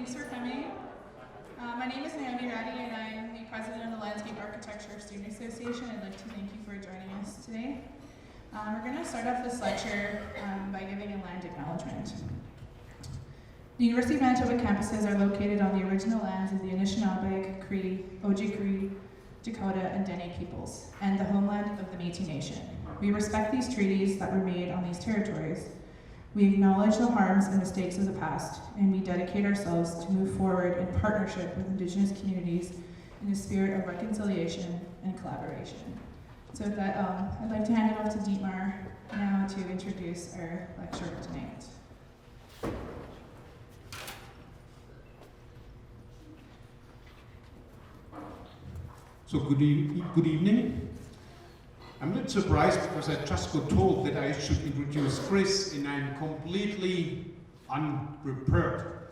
Thanks for coming. My name is Naomi Ratty, and I'm the president of the Landscape Architecture Student Association. I'd like to thank you for joining us today. We're going to start off this lecture by giving a land acknowledgement. The University of Manitoba campuses are located on the original lands of the Anishinaabe, Cree, Ojibwe, Dakota, and Dene peoples, and the homeland of the Métis Nation. We respect these treaties that were made on these territories. We acknowledge the harms and mistakes of the past, and we dedicate ourselves to move forward in partnership with Indigenous communities in a spirit of reconciliation and collaboration. So with that, I'd like to hand it off to Dietmar now to introduce our lecturer tonight. So good evening. I'm a little surprised because I just got told that I should introduce Chris, and I'm completely unprepared.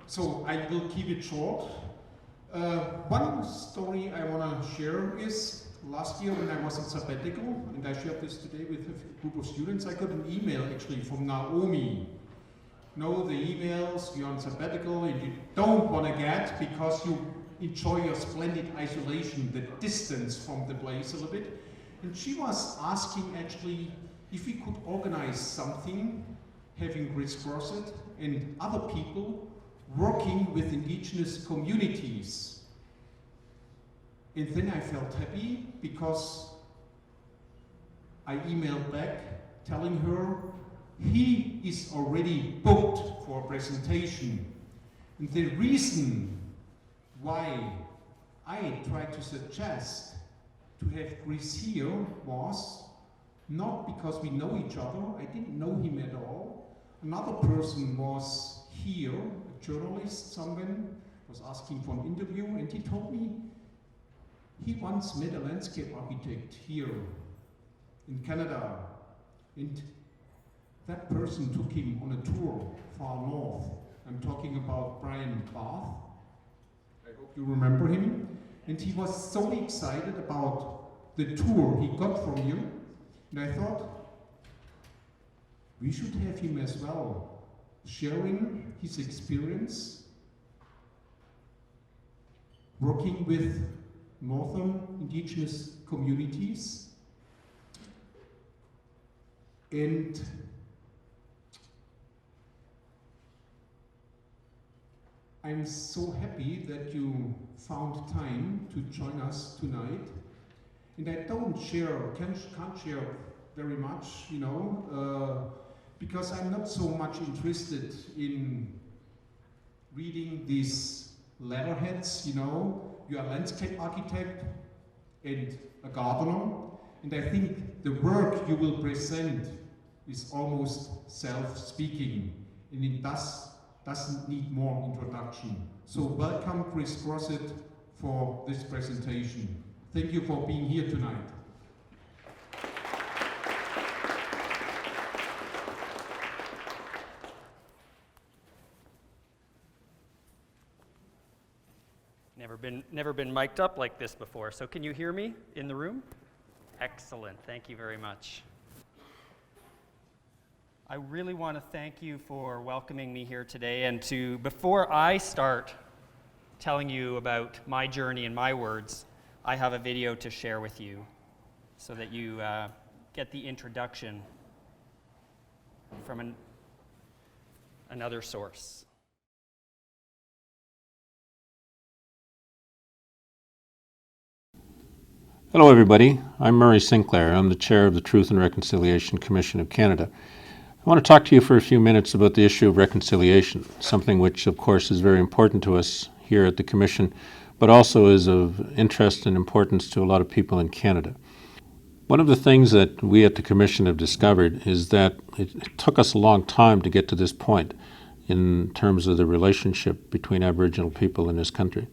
So I will keep it short. One story I want to share is last year when I was on sabbatical, and I shared this today with a group of students, I got an email actually from Naomi. No, the emails, you're on sabbatical and you don't want to get because you enjoy your splendid isolation, the distance from the place a little bit. And she was asking actually if we could organize something, having Chris Grosset and other people working with indigenous communities. And then I felt happy because I emailed back telling her he is already booked for a presentation. And the reason why I tried to suggest to have Chris here was not because we know each other, I didn't know him at all. Another person was here, a journalist, someone was asking for an interview, and he told me he once met a landscape architect here in Canada, and that person took him on a tour far north. I'm talking about Brian Barth. I hope you remember him. And he was so excited about the tour he got from you. And I thought, we should have him as well, sharing his experience, working with northern indigenous communities. And I'm so happy that you found time to join us tonight. And I can't share very much, you know, because I'm not so much interested in reading these letterheads, you know. You are a landscape architect and a gardener, and I think the work you will present is almost self-speaking, and it doesn't need more introduction. So welcome Chris Grosset for this presentation. Thank you for being here tonight. Never been mic'd up like this before. So can you hear me in the room? Excellent, thank you very much. I really want to thank you for welcoming me here today, and before I start telling you about my journey and my words, I have a video to share with you so that you get the introduction from another source. Hello everybody, I'm Murray Sinclair. I'm the chair of the Truth and Reconciliation Commission of Canada. I want to talk to you for a few minutes about the issue of reconciliation, something which of course is very important to us here at the Commission, but also is of interest and importance to a lot of people in Canada. One of the things that we at the Commission have discovered is that it took us a long time to get to this point in terms of the relationship between Aboriginal people in this country.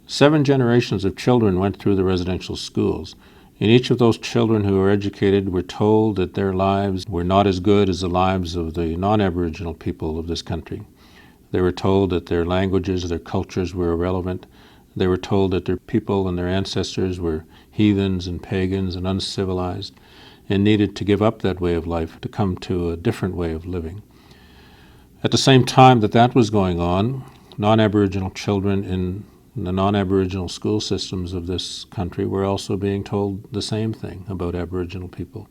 7 generations of children went through the residential schools. And each of those children who were educated were told that their lives were not as good as the lives of the non-Aboriginal people of this country. They were told that their languages, their cultures were irrelevant. They were told that their people and their ancestors were heathens and pagans and uncivilized and needed to give up that way of life to come to a different way of living. At the same time that that was going on, non-Aboriginal children in the non-Aboriginal school systems of this country were also being told the same thing about Aboriginal people.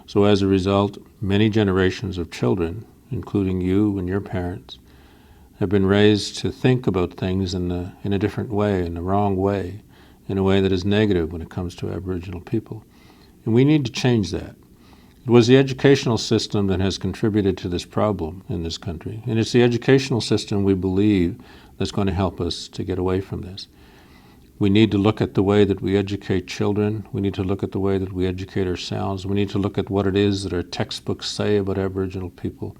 So as a result, many generations of children, including you and your parents, have been raised to think about things in a different way, in the wrong way, in a way that is negative when it comes to Aboriginal people. And we need to change that. It was the educational system that has contributed to this problem in this country, and it's the educational system, we believe, that's going to help us to get away from this. We need to look at the way that we educate children. We need to look at the way that we educate ourselves. We need to look at what it is that our textbooks say about Aboriginal people.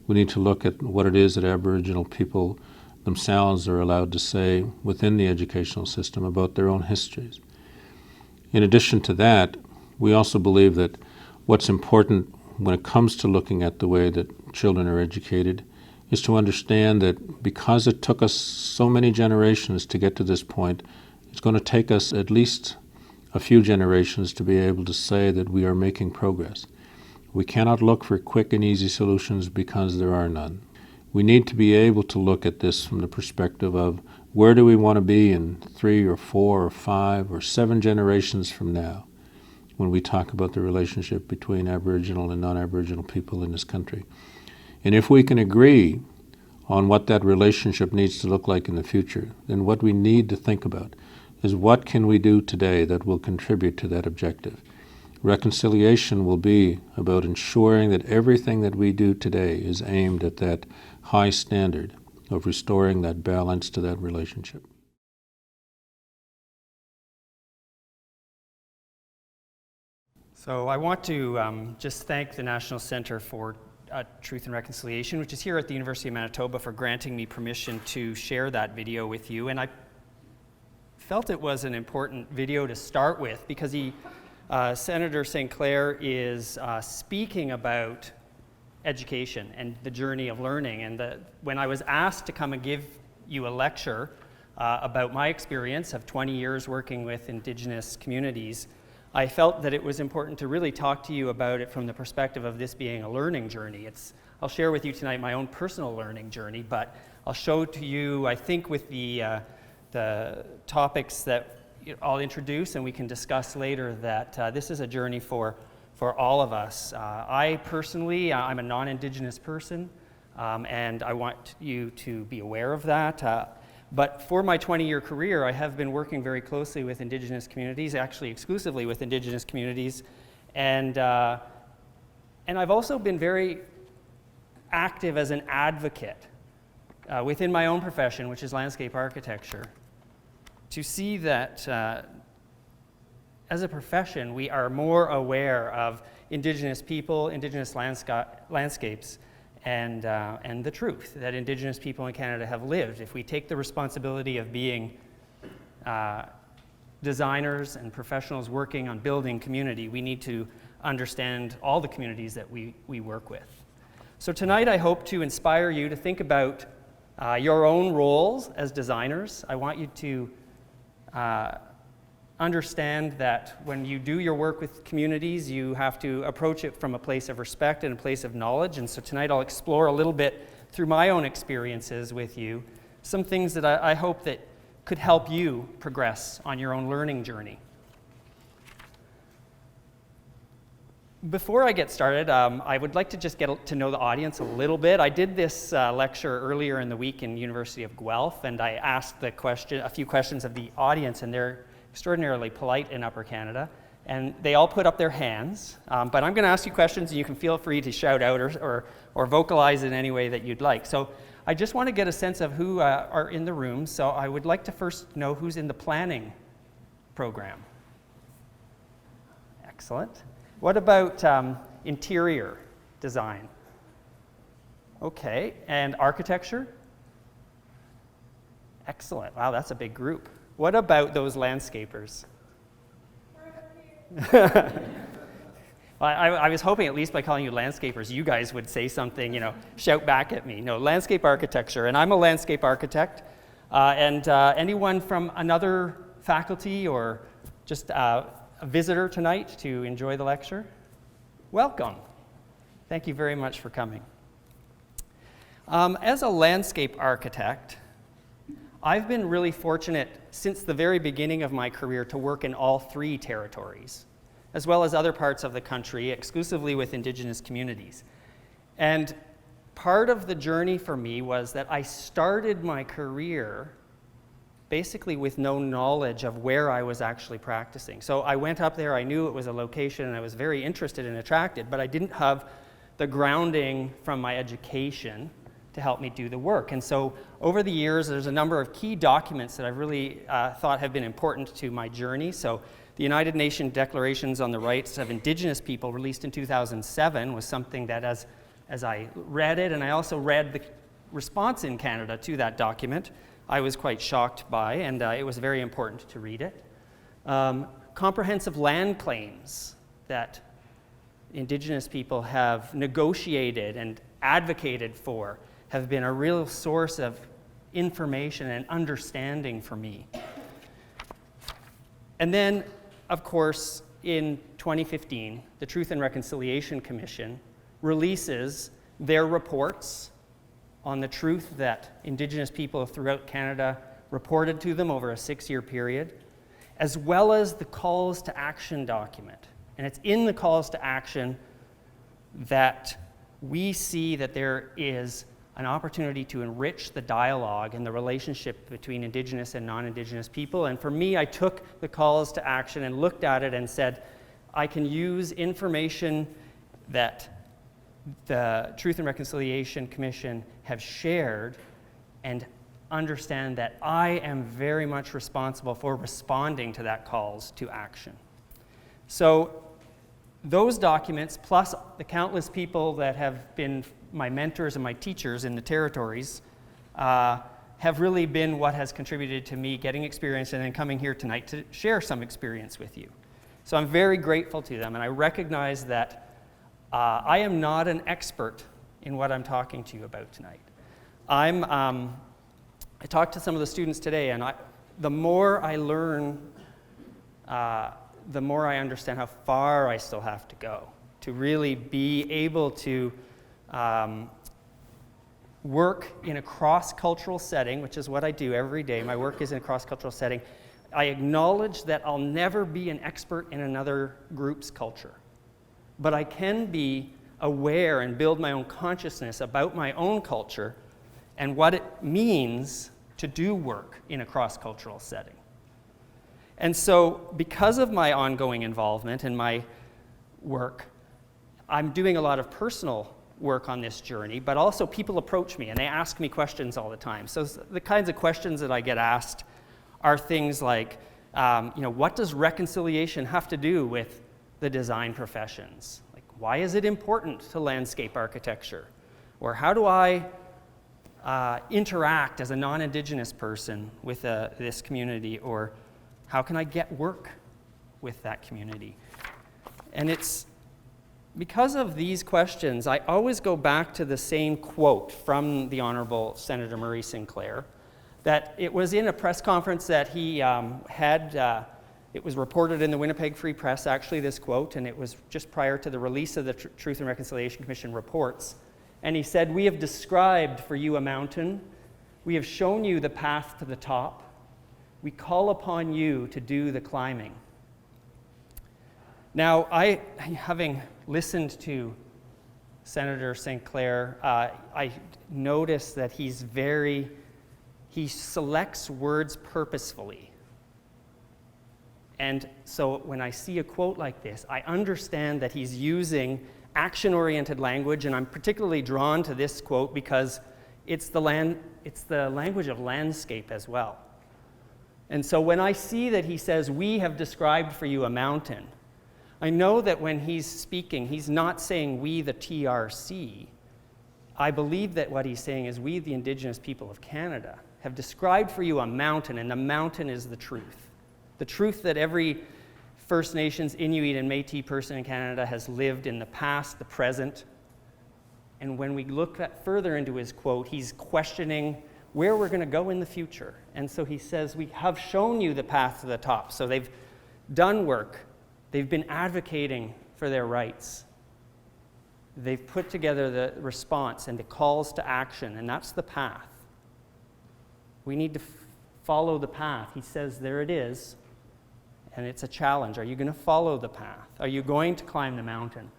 We need to look at what it is that Aboriginal people themselves are allowed to say within the educational system about their own histories. In addition to that, we also believe that what's important when it comes to looking at the way that children are educated is to understand that because it took us so many generations to get to this point, it's going to take us at least a few generations to be able to say that we are making progress. We cannot look for quick and easy solutions because there are none. We need to be able to look at this from the perspective of where do we want to be in 3 or 4 or 5 or 7 generations from now when we talk about the relationship between Aboriginal and non-Aboriginal people in this country. And if we can agree on what that relationship needs to look like in the future, then what we need to think about is what can we do today that will contribute to that objective. Reconciliation will be about ensuring that everything that we do today is aimed at that high standard of restoring that balance to that relationship. So I want to just thank the National Centre for Truth and Reconciliation, which is here at the University of Manitoba, for granting me permission to share that video with you. And I felt it was an important video to start with because Senator Sinclair is speaking about education and the journey of learning. And when I was asked to come and give you a lecture about my experience of 20 years working with Indigenous communities, I felt that it was important to really talk to you about it from the perspective of this being a learning journey. I'll share with you tonight my own personal learning journey, but I'll show to you, I think, with the topics that I'll introduce and we can discuss later, that this is a journey for all of us. I personally, I'm a non-Indigenous person, and I want you to be aware of that. But for my 20-year career, I have been working very closely with Indigenous communities, actually exclusively with Indigenous communities, and I've also been very active as an advocate within my own profession, which is landscape architecture, to see that as a profession, we are more aware of Indigenous people, Indigenous landscapes, and the truth that Indigenous people in Canada have lived. If we take the responsibility of being designers and professionals working on building community, we need to understand all the communities that we work with. So tonight I hope to inspire you to think about your own roles as designers. I want you to understand that when you do your work with communities, you have to approach it from a place of respect and a place of knowledge. And so tonight I'll explore a little bit through my own experiences with you, some things that I hope that could help you progress on your own learning journey. Before I get started, I would like to just get to know the audience a little bit. I did this lecture earlier in the week in University of Guelph, and I asked a few questions of the audience, and they're extraordinarily polite in Upper Canada, and they all put up their hands. But I'm going to ask you questions, and you can feel free to shout out or vocalize in any way that you'd like. So I just want to get a sense of who are in the room. So I would like to first know who's in the planning program. Excellent. What about interior design? Okay, and architecture? Excellent. Wow, that's a big group. What about those landscapers? Well, I was hoping at least by calling you landscapers, you guys would say something, shout back at me. No, landscape architecture, and I'm a landscape architect. And anyone from another faculty or just a visitor tonight to enjoy the lecture? Welcome. Thank you very much for coming. As a landscape architect, I've been really fortunate since the very beginning of my career to work in all 3 territories, as well as other parts of the country, exclusively with Indigenous communities. And part of the journey for me was that I started my career basically with no knowledge of where I was actually practicing. So I went up there, I knew it was a location, and I was very interested and attracted, but I didn't have the grounding from my education to help me do the work. And so over the years, there's a number of key documents that I've really thought have been important to my journey. So the United Nations Declarations on the Rights of Indigenous People, released in 2007, was something that as I read it, and I also read the response in Canada to that document, I was quite shocked by, and it was very important to read it. Comprehensive land claims that Indigenous people have negotiated and advocated for have been a real source of information and understanding for me. And then, of course, in 2015, the Truth and Reconciliation Commission releases their reports on the truth that Indigenous people throughout Canada reported to them over a 6-year period, as well as the calls to action document. And it's in the calls to action that we see that there is an opportunity to enrich the dialogue and the relationship between Indigenous and non-Indigenous people. And for me, I took the calls to action and looked at it and said, I can use information that the Truth and Reconciliation Commission have shared and understand that I am very much responsible for responding to that calls to action. So those documents, plus the countless people that have been my mentors and my teachers in the territories, have really been what has contributed to me getting experience and then coming here tonight to share some experience with you. So I'm very grateful to them, and I recognize that I am not an expert in what I'm talking to you about tonight. I talked to some of the students today, and the more I learn, the more I understand how far I still have to go to really be able to work in a cross-cultural setting, which is what I do every day. My work is in a cross-cultural setting. I acknowledge that I'll never be an expert in another group's culture, but I can be aware and build my own consciousness about my own culture and what it means to do work in a cross-cultural setting. And so, because of my ongoing involvement in my work, I'm doing a lot of personal work on this journey, but also people approach me and they ask me questions all the time. So the kinds of questions that I get asked are things like, what does reconciliation have to do with the design professions? Like, why is it important to landscape architecture? Or how do I interact as a non-Indigenous person with this community? Or how can I get work with that community? And it's because of these questions, I always go back to the same quote from the Honorable Senator Murray Sinclair, that it was in a press conference that he had. It was reported in the Winnipeg Free Press, actually, this quote, and it was just prior to the release of the Truth and Reconciliation Commission reports. And he said, "We have described for you a mountain. We have shown you the path to the top. We call upon you to do the climbing." Now, having listened to Senator Sinclair, I noticed that he selects words purposefully. And so when I see a quote like this, I understand that he's using action-oriented language, and I'm particularly drawn to this quote because it's the language of landscape as well. And so when I see that he says, "We have described for you a mountain," I know that when he's speaking, he's not saying we, the TRC. I believe that what he's saying is we, the Indigenous people of Canada, have described for you a mountain, and the mountain is the truth. The truth that every First Nations, Inuit, and Métis person in Canada has lived in the past, the present. And when we look further into his quote, he's questioning where we're going to go in the future. And so he says, "We have shown you the path to the top." So they've done work. They've been advocating for their rights. they've put together the response and the calls to action, and that's the path. We need to follow the path. He says there it is, and it's a challenge. Are you going to follow the path? Are you going to climb the mountain?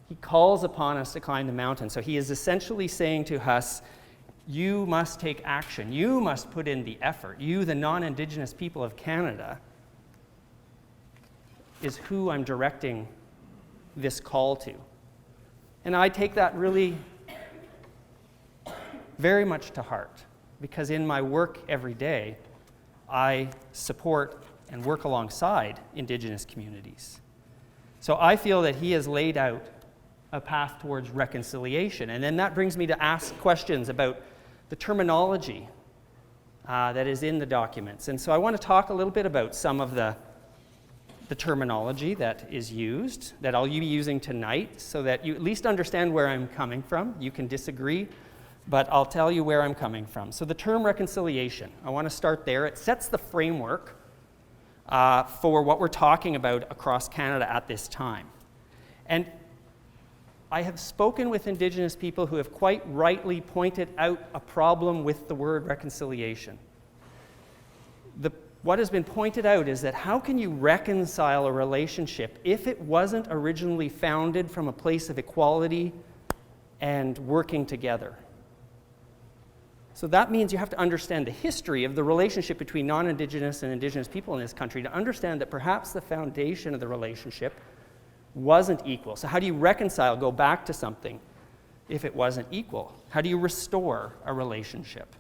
He calls upon us to climb the mountain. So he is essentially saying to us, you must take action. You must put in the effort. You, the non-Indigenous people of Canada, is who I'm directing this call to. And I take that really very much to heart, because in my work every day, I support and work alongside Indigenous communities. So I feel that he has laid out a path towards reconciliation. And then that brings me to ask questions about the terminology that is in the documents. And so I want to talk a little bit about some of the terminology that is used, that I'll be using tonight, so that you at least understand where I'm coming from. You can disagree, but I'll tell you where I'm coming from. So the term reconciliation, I want to start there. It sets the framework for what we're talking about across Canada at this time. And I have spoken with Indigenous people who have quite rightly pointed out a problem with the word reconciliation. What has been pointed out is that how can you reconcile a relationship if it wasn't originally founded from a place of equality and working together? So that means you have to understand the history of the relationship between non-Indigenous and Indigenous people in this country to understand that perhaps the foundation of the relationship wasn't equal. So how do you reconcile, go back to something if it wasn't equal? How do you restore a relationship?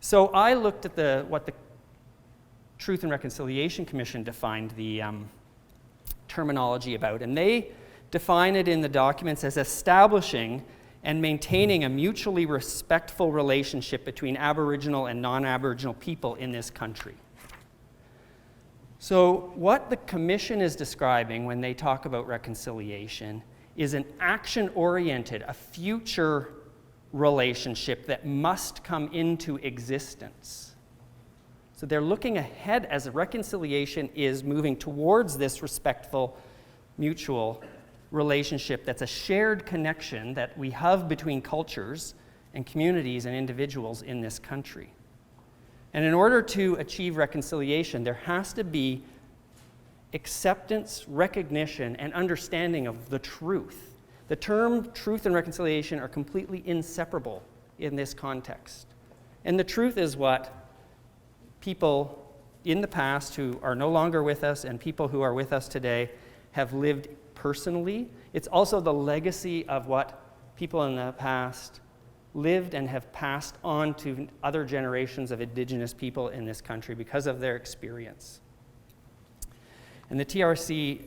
So I looked at what the Truth and Reconciliation Commission defined the terminology about, and they define it in the documents as establishing and maintaining a mutually respectful relationship between Aboriginal and non-Aboriginal people in this country. So what the Commission is describing when they talk about reconciliation is an action-oriented, a future relationship that must come into existence. So they're looking ahead as a reconciliation is moving towards this respectful, mutual relationship that's a shared connection that we have between cultures and communities and individuals in this country. And in order to achieve reconciliation, there has to be acceptance, recognition, and understanding of the truth. The term truth and reconciliation are completely inseparable in this context. And the truth is what people in the past who are no longer with us and people who are with us today have lived personally. It's also the legacy of what people in the past lived and have passed on to other generations of Indigenous people in this country because of their experience. And the TRC,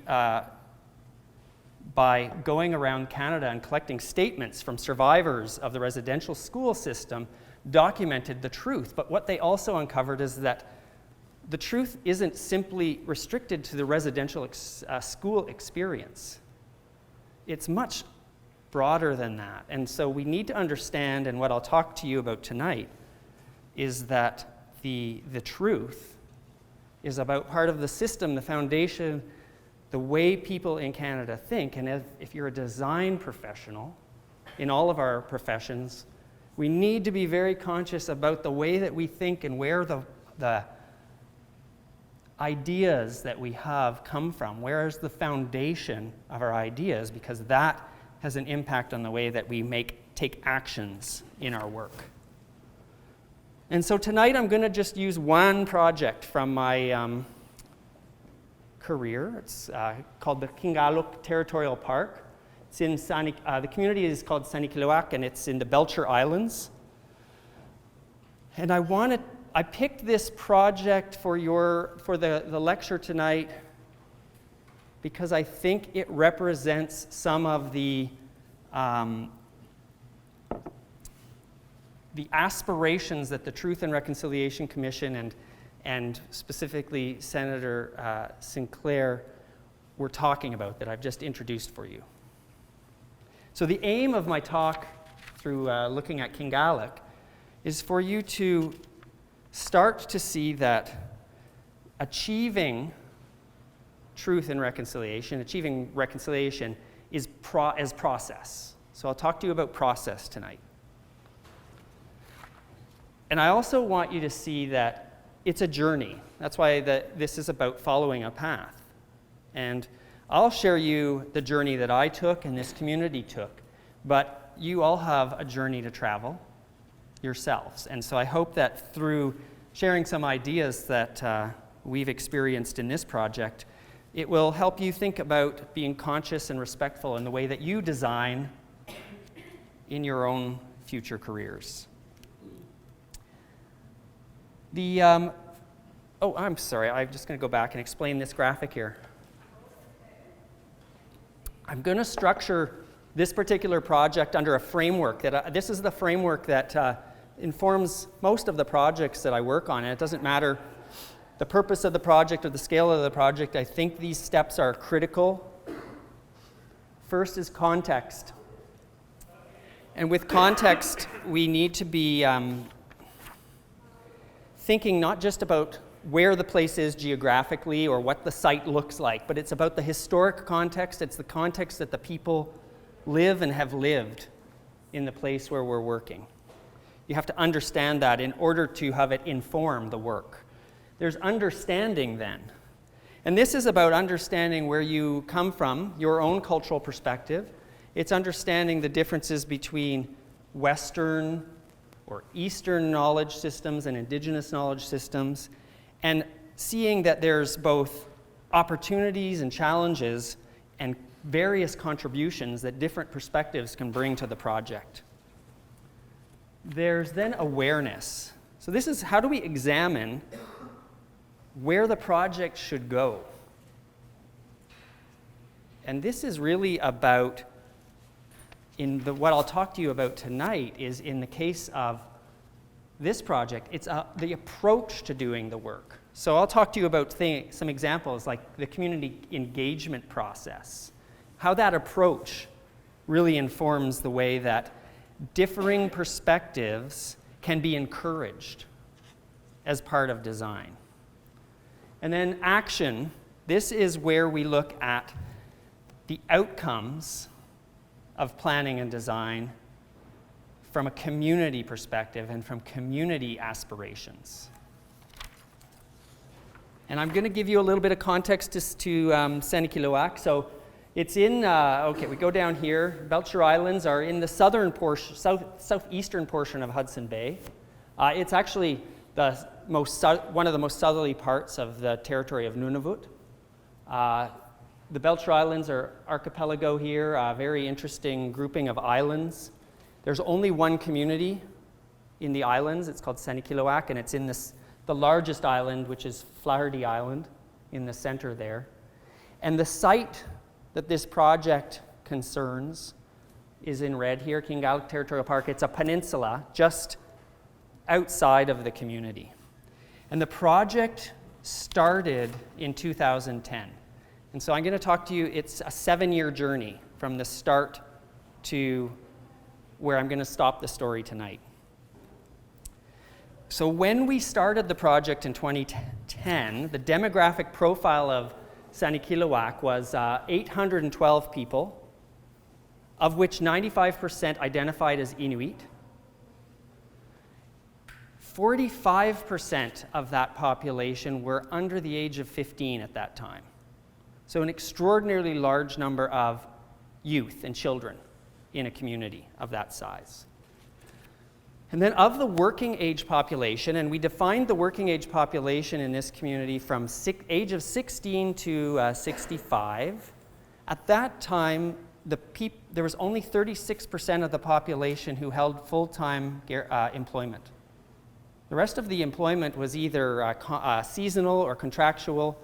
by going around Canada and collecting statements from survivors of the residential school system, documented the truth. But what they also uncovered is that the truth isn't simply restricted to the residential school experience. It's much broader than that. And so we need to understand, and what I'll talk to you about tonight, is that the truth is about part of the system, the foundation, the way people in Canada think. And if you're a design professional, in all of our professions, we need to be very conscious about the way that we think and where the ideas that we have come from. Where is the foundation of our ideas? Because that has an impact on the way that we take actions in our work. And so tonight I'm going to just use one project from my career. It's called the Gallop Territorial Park. It's in the community is called Sinclair, and it's in the Belcher Islands. And I picked this project for the lecture tonight because I think it represents some of the aspirations that the Truth and Reconciliation Commission and specifically Senator Sinclair were talking about that I've just introduced for you. So the aim of my talk through looking at Gallop is for you to start to see that achieving truth and reconciliation, achieving reconciliation is as process. So I'll talk to you about process tonight. And I also want you to see that it's a journey. That's why this is about following a path. And I'll share you the journey that I took and this community took, but you all have a journey to travel yourselves. And so I hope that through sharing some ideas that we've experienced in this project, it will help you think about being conscious and respectful in the way that you design in your own future careers. I'm sorry, I'm just going to go back and explain this graphic here. I'm going to structure this particular project under a framework this is the framework that informs most of the projects that I work on, and it doesn't matter the purpose of the project or the scale of the project. I think these steps are critical. First is context. And with context, we need to be thinking not just about where the place is geographically or what the site looks like, but it's about the historic context. It's the context that the people live and have lived in the place where we're working. You have to understand that in order to have it inform the work. There's understanding then. And this is about understanding where you come from, your own cultural perspective. It's understanding the differences between Western or Eastern knowledge systems and Indigenous knowledge systems, and seeing that there's both opportunities and challenges and various contributions that different perspectives can bring to the project. There's then awareness. So this is how do we examine where the project should go? And this is really about, what I'll talk to you about tonight is in the case of this project, it's the approach to doing the work. So I'll talk to you about some examples like the community engagement process, how that approach really informs the way that differing perspectives can be encouraged as part of design. And then action, this is where we look at the outcomes of planning and design from a community perspective and from community aspirations. And I'm going to give you a little bit of context to Sanikiluaq. So it's in, we go down here. Belcher Islands are in the southern portion, southeastern portion of Hudson Bay. It's actually one of the most southerly parts of the territory of Nunavut. The Belcher Islands are archipelago here, a very interesting grouping of islands. There's only one community in the islands. It's called Sanikiluaq, and it's in the largest island, which is Flaherty Island, in the center there. And the site that this project concerns is in red here, King Gallop Territorial Park. It's a peninsula just outside of the community. And the project started in 2010. And so I'm going to talk to you, it's a 7-year journey from the start to where I'm going to stop the story tonight. So when we started the project in 2010, the demographic profile of Sanikiluaq was 812 people, of which 95% identified as Inuit. 45% of that population were under the age of 15 at that time. So an extraordinarily large number of youth and children in a community of that size. And then of the working age population, and we defined the working age population in this community from age of 16 to 65. At that time, there was only 36% of the population who held full-time employment. The rest of the employment was either seasonal or contractual,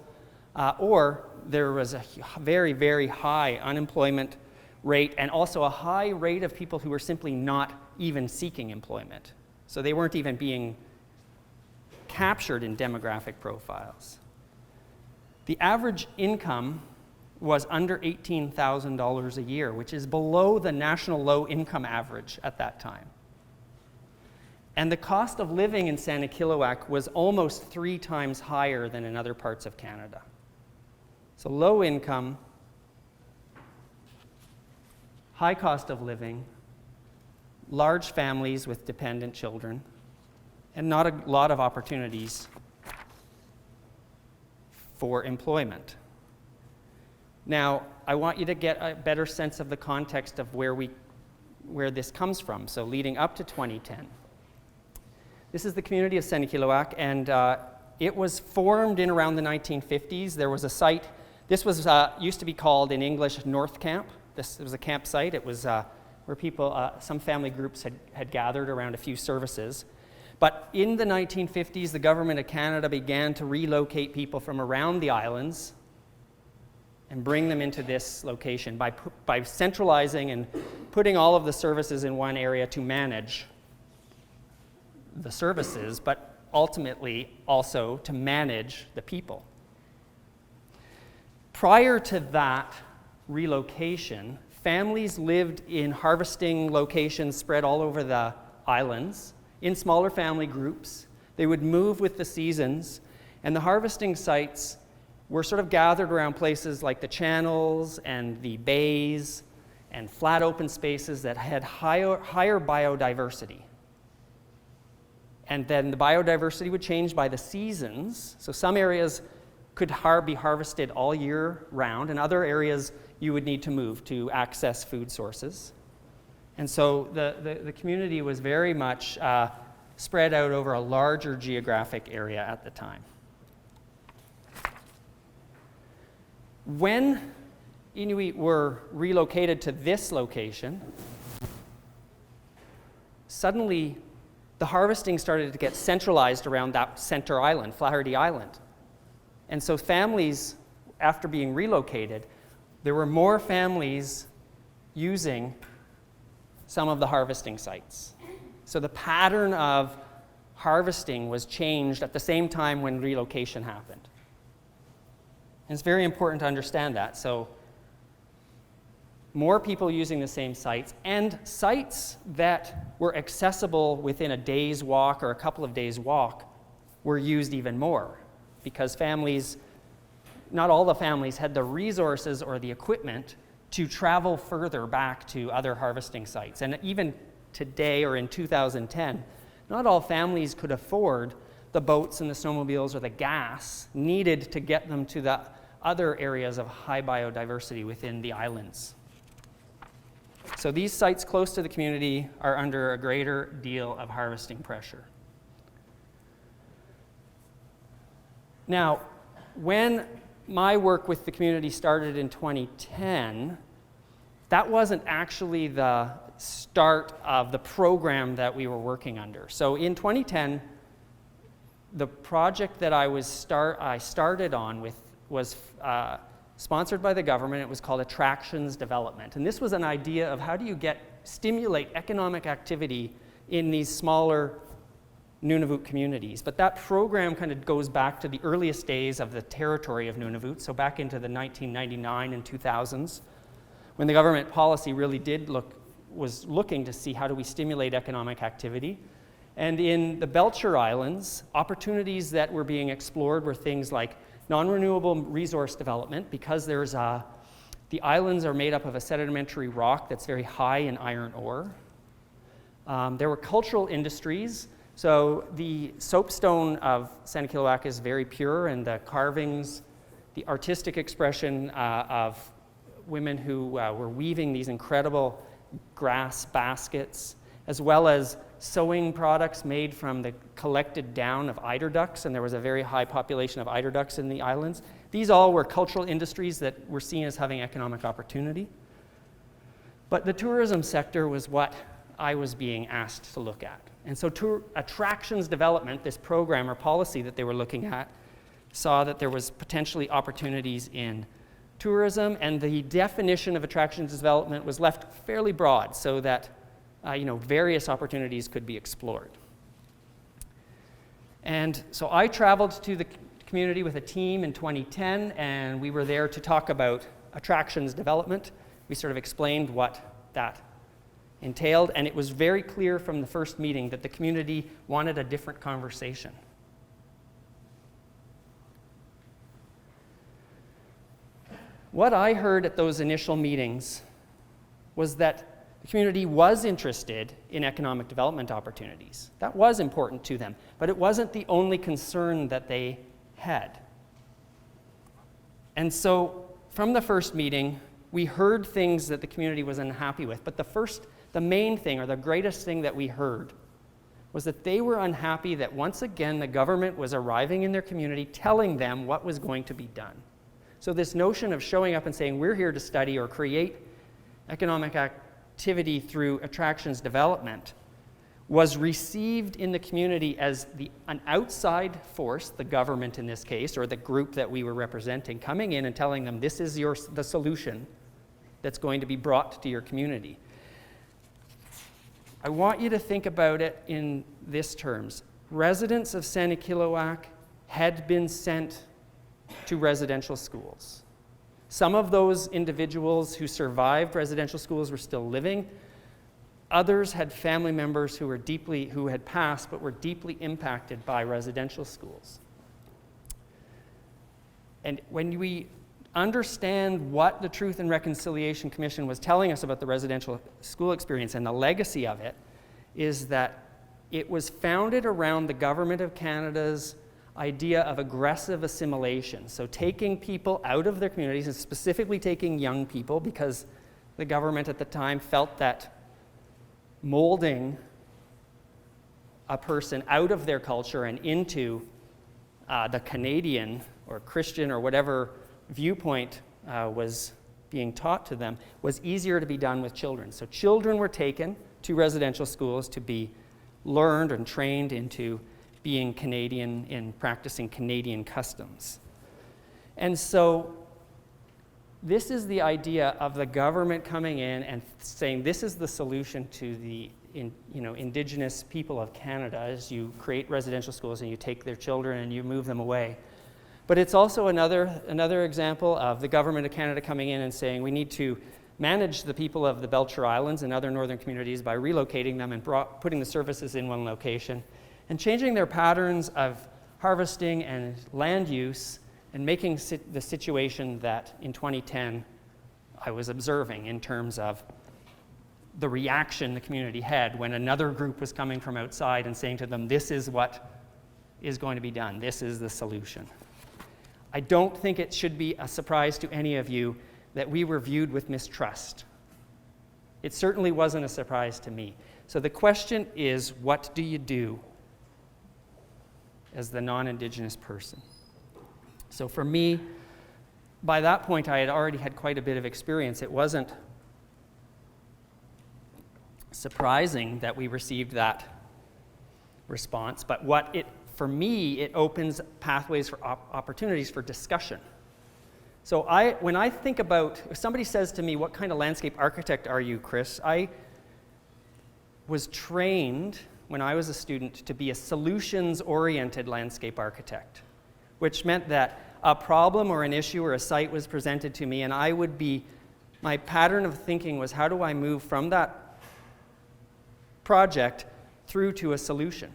or there was a very, very high unemployment rate and also a high rate of people who were simply not even seeking employment. So they weren't even being captured in demographic profiles. The average income was under $18,000 a year, which is below the national low income average at that time. And the cost of living in Sanikiluaq was almost 3 times higher than in other parts of Canada. So low income, high cost of living, large families with dependent children, and not a lot of opportunities for employment. Now, I want you to get a better sense of the context of where this comes from, so leading up to 2010. This is the community of Sanikiluaq, and it was formed in around the 1950s. There was a site, this was used to be called in English North Camp. This was a campsite. It was where people, some family groups had gathered around a few services. But in the 1950s, the government of Canada began to relocate people from around the islands and bring them into this location by centralizing and putting all of the services in one area to manage the services, but ultimately also to manage the people. Prior to that relocation, families lived in harvesting locations spread all over the islands in smaller family groups. They would move with the seasons, and the harvesting sites were sort of gathered around places like the channels and the bays and flat open spaces that had higher biodiversity. And then the biodiversity would change by the seasons. So some areas could be harvested all year round, and other areas you would need to move to access food sources. And so the community was very much spread out over a larger geographic area at the time. When Inuit were relocated to this location, suddenly the harvesting started to get centralized around that center island, Flaherty Island. And so families, after being relocated, there were more families using some of the harvesting sites. So the pattern of harvesting was changed at the same time when relocation happened. And it's very important to understand that. So more people using the same sites, and sites that were accessible within a day's walk or a couple of days' walk were used even more, because families, not all the families had the resources or the equipment to travel further back to other harvesting sites. And even today, or in 2010, not all families could afford the boats and the snowmobiles or the gas needed to get them to the other areas of high biodiversity within the islands. So these sites close to the community are under a greater deal of harvesting pressure. Now, when my work with the community started in 2010, that wasn't actually the start of the program that we were working under. So in 2010, the project that I started on was sponsored by the government. It was called Attractions Development. And this was an idea of how do you stimulate economic activity in these smaller Nunavut communities. But that program kind of goes back to the earliest days of the territory of Nunavut, so back into the 1999 and 2000s, when the government policy really was looking to see how do we stimulate economic activity. And in the Belcher Islands, opportunities that were being explored were things like non-renewable resource development, because the islands are made up of a sedimentary rock that's very high in iron ore. There were cultural industries. So the soapstone of Sanikiluaq is very pure, and the carvings, the artistic expression of women who were weaving these incredible grass baskets, as well as sewing products made from the collected down of eider ducks, and there was a very high population of eider ducks in the islands. These all were cultural industries that were seen as having economic opportunity. But the tourism sector was what I was being asked to look at. And so Attractions Development, this program or policy that they were looking at, saw that there was potentially opportunities in tourism, and the definition of attractions development was left fairly broad so that various opportunities could be explored. And so I traveled to the community with a team in 2010, and we were there to talk about attractions development. We sort of explained what that entailed, and it was very clear from the first meeting that the community wanted a different conversation. What I heard at those initial meetings was that the community was interested in economic development opportunities. That was important to them, but it wasn't the only concern that they had. And so from the first meeting, we heard things that the community was unhappy with, but the main thing, or the greatest thing that we heard, was that they were unhappy that once again the government was arriving in their community telling them what was going to be done. So this notion of showing up and saying, we're here to study or create economic activity through attractions development, was received in the community as an outside force, the government in this case, or the group that we were representing, coming in and telling them this is the solution that's going to be brought to your community. I want you to think about it in this terms. Residents of Sanikiluaq had been sent to residential schools. Some of those individuals who survived residential schools were still living. Others had family members who had passed but were deeply impacted by residential schools. And when we understand what the Truth and Reconciliation Commission was telling us about the residential school experience and the legacy of it, is that it was founded around the Government of Canada's idea of aggressive assimilation. So taking people out of their communities, and specifically taking young people, because the government at the time felt that molding a person out of their culture and into the Canadian or Christian or whatever viewpoint was being taught to them was easier to be done with children. So children were taken to residential schools to be learned and trained into being Canadian and practicing Canadian customs. And so this is the idea of the government coming in and saying this is the solution to the Indigenous people of Canada, as you create residential schools and you take their children and you move them away. But it's also another example of the Government of Canada coming in and saying we need to manage the people of the Belcher Islands and other northern communities by relocating them and putting the services in one location and changing their patterns of harvesting and land use and making the situation that in 2010 I was observing in terms of the reaction the community had when another group was coming from outside and saying to them, this is what is going to be done, this is the solution. I don't think it should be a surprise to any of you that we were viewed with mistrust. It certainly wasn't a surprise to me. So the question is, what do you do as the non-Indigenous person? So for me, by that point, I had already had quite a bit of experience. It wasn't surprising that we received that response, but for me, it opens pathways for opportunities for discussion. So when I think about, if somebody says to me, what kind of landscape architect are you, Chris? I was trained when I was a student to be a solutions-oriented landscape architect, which meant that a problem or an issue or a site was presented to me, and my pattern of thinking was, how do I move from that project through to a solution?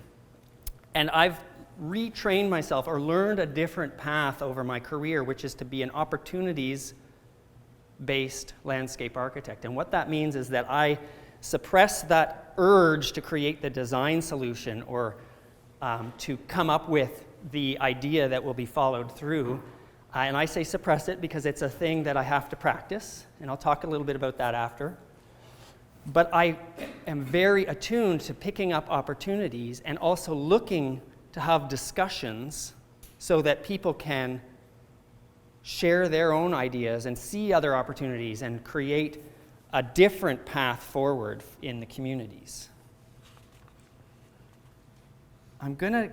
And I've retrained myself or learned a different path over my career, which is to be an opportunities-based landscape architect. And what that means is that I suppress that urge to create the design solution or to come up with the idea that will be followed through. And I say suppress it because it's a thing that I have to practice, and I'll talk a little bit about that after. But I am very attuned to picking up opportunities and also looking to have discussions so that people can share their own ideas and see other opportunities and create a different path forward in the communities. I'm going to,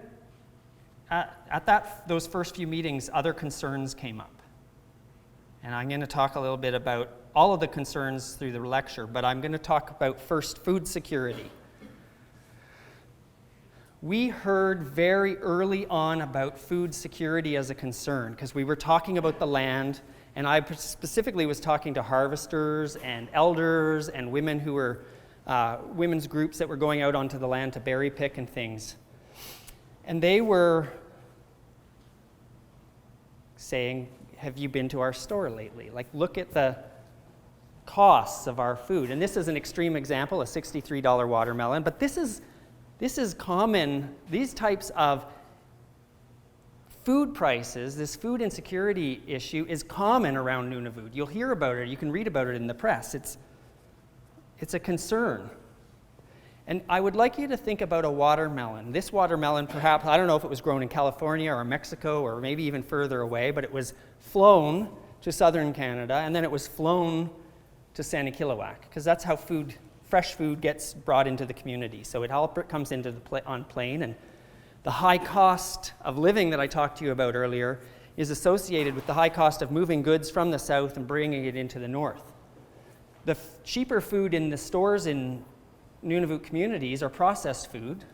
at those first few meetings, other concerns came up. And I'm going to talk a little bit about all of the concerns through the lecture, but I'm going to talk about first food security. We heard very early on about food security as a concern because we were talking about the land, and I specifically was talking to harvesters and elders and women who were women's groups that were going out onto the land to berry pick and things. And they were saying, have you been to our store lately? Like, look at the costs of our food. And this is an extreme example, a $63 watermelon, but this is common. These types of food prices, this food insecurity issue is common around Nunavut. You'll hear about it, you can read about it in the press. It's a concern. And I would like you to think about a watermelon. This watermelon, perhaps, I don't know if it was grown in California or Mexico or maybe even further away, but it was flown to southern Canada, and then it was flown to Sanikiluaq, because that's how fresh food gets brought into the community. So it all comes into on plane, and the high cost of living that I talked to you about earlier is associated with the high cost of moving goods from the south and bringing it into the north. The cheaper food in the stores in Nunavut communities are processed food.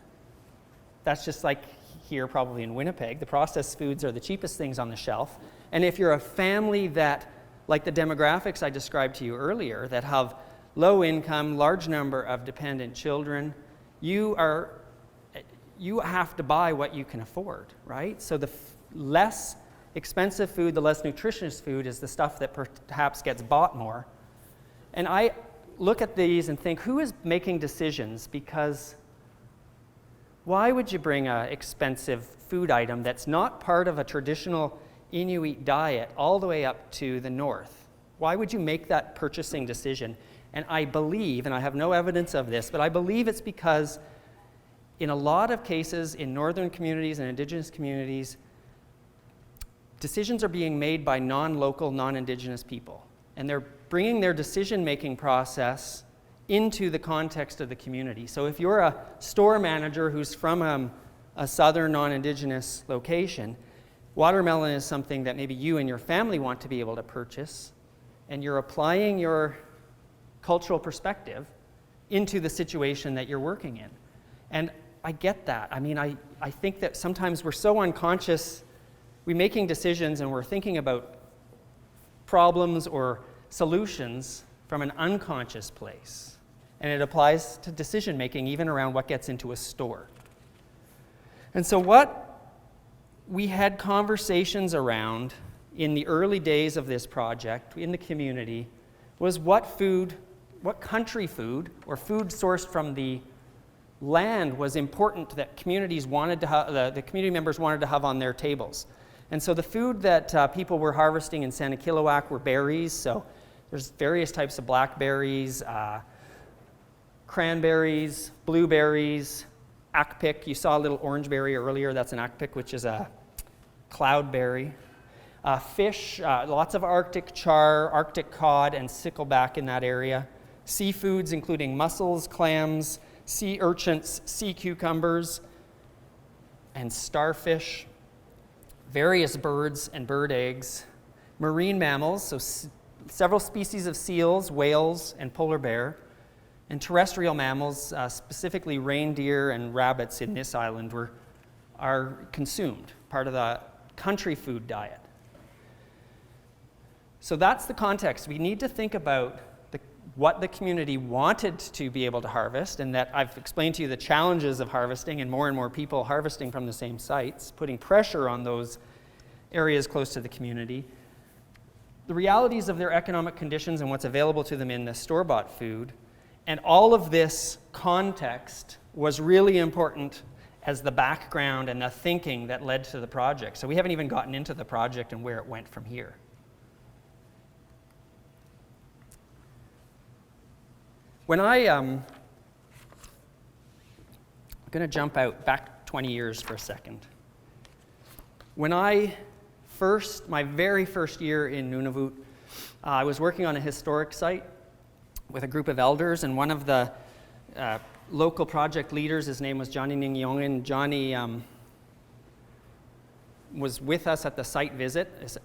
That's just like here, probably in Winnipeg. The processed foods are the cheapest things on the shelf. And if you're a family that, like the demographics I described to you earlier, that have low income, large number of dependent children, you have to buy what you can afford, right? So the less expensive food, the less nutritious food is the stuff that perhaps gets bought more. And I look at these and think, who is making decisions? Because why would you bring an expensive food item that's not part of a traditional Inuit diet all the way up to the north? Why would you make that purchasing decision? And I believe, and I have no evidence of this, but I believe it's because in a lot of cases in northern communities and Indigenous communities, decisions are being made by non-local, non-Indigenous people. And they're bringing their decision-making process into the context of the community. So if you're a store manager who's from a southern non-Indigenous location, watermelon is something that maybe you and your family want to be able to purchase, and you're applying your cultural perspective into the situation that you're working in. And I get that. I mean, I think that sometimes we're so unconscious, we're making decisions and we're thinking about problems or solutions from an unconscious place. And it applies to decision making even around what gets into a store. And so what we had conversations around in the early days of this project in the community was what country food or food sourced from the land was important that communities wanted to have, the community members wanted to have on their tables. And so the food that people were harvesting in Sanikiluaq were berries. So there's various types of blackberries, cranberries, blueberries, akpik. You saw a little orange berry earlier. That's an akpik, which is a cloudberry. Fish, lots of Arctic char, Arctic cod, and sickleback in that area. Seafoods, including mussels, clams, sea urchins, sea cucumbers, and starfish. Various birds and bird eggs. Marine mammals, so several species of seals, whales, and polar bear. And terrestrial mammals, specifically reindeer and rabbits in this island, are consumed, part of the country food diet. So that's the context. We need to think about what the community wanted to be able to harvest, and that I've explained to you the challenges of harvesting and more people harvesting from the same sites, putting pressure on those areas close to the community. The realities of their economic conditions and what's available to them in the store-bought food. And all of this context was really important as the background and the thinking that led to the project. So we haven't even gotten into the project and where it went from here. When I'm going to jump out back 20 years for a second. When my very first year in Nunavut, I was working on a historic site with a group of elders, and one of the local project leaders, his name was Johnny Ningyongan. Johnny was with us at the site visit, this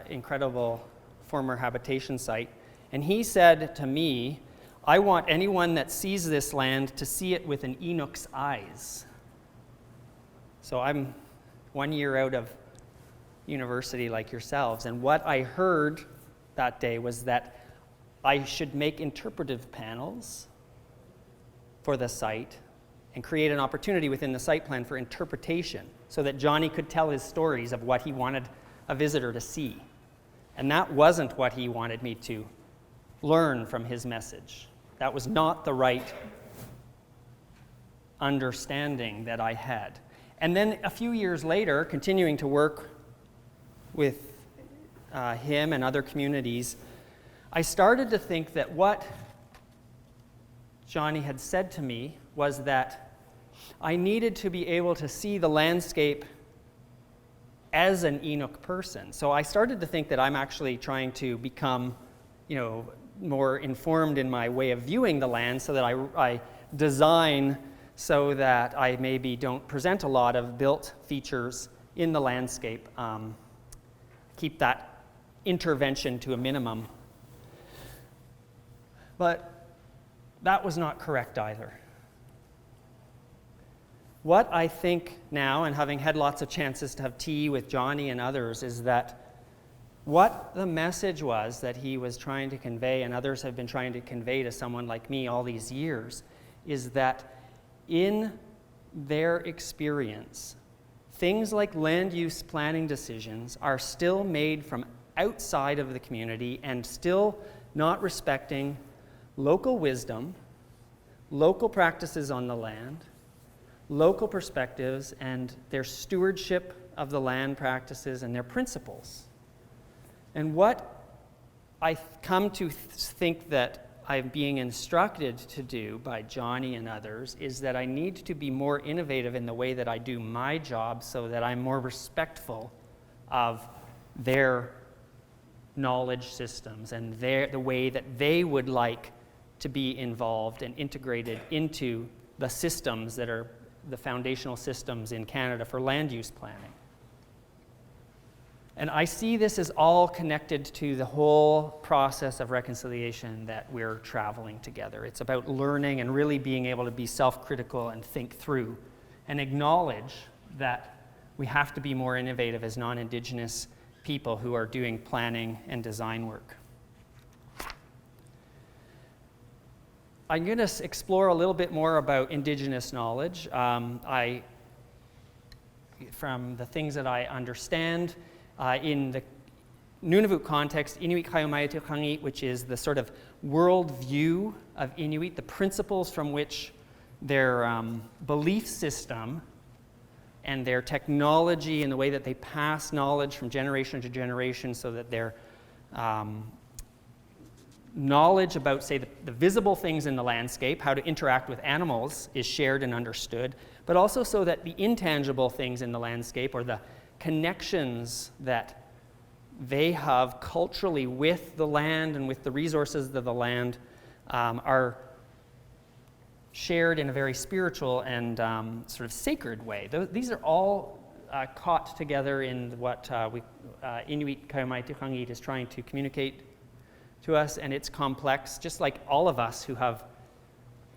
incredible former habitation site, and he said to me, I want anyone that sees this land to see it with an Inuk's eyes. So I'm 1 year out of university like yourselves, and what I heard that day was that I should make interpretive panels for the site and create an opportunity within the site plan for interpretation so that Johnny could tell his stories of what he wanted a visitor to see. And that wasn't what he wanted me to learn from his message. That was not the right understanding that I had. And then a few years later, continuing to work with him and other communities, I started to think that what Johnny had said to me was that I needed to be able to see the landscape as an Inuk person. So I started to think that I'm actually trying to become, more informed in my way of viewing the land, so that I design so that I maybe don't present a lot of built features in the landscape. Keep that intervention to a minimum. But that was not correct either. What I think now, and having had lots of chances to have tea with Johnny and others, is that what the message was that he was trying to convey, and others have been trying to convey to someone like me all these years, is that in their experience, things like land use planning decisions are still made from outside of the community and still not respecting local wisdom, local practices on the land, local perspectives, and their stewardship of the land practices and their principles. And what I come to think that I'm being instructed to do by Johnny and others is that I need to be more innovative in the way that I do my job, so that I'm more respectful of their knowledge systems and the way that they would like to be involved and integrated into the systems that are the foundational systems in Canada for land use planning. And I see this as all connected to the whole process of reconciliation that we're traveling together. It's about learning and really being able to be self-critical and think through and acknowledge that we have to be more innovative as non-Indigenous people who are doing planning and design work. I'm going to explore a little bit more about Indigenous knowledge. From the things that I understand, in the Nunavut context, Inuit Kaimaitukhangi, which is the sort of world view of Inuit, the principles from which their belief system and their technology and the way that they pass knowledge from generation to generation, so that their knowledge about, say, the visible things in the landscape, how to interact with animals, is shared and understood, but also so that the intangible things in the landscape, or the connections that they have culturally with the land and with the resources of the land, are shared in a very spiritual and sort of sacred way. These are all caught together in what Inuit Kaimaitukhangi is trying to communicate to us, and it's complex, just like all of us who have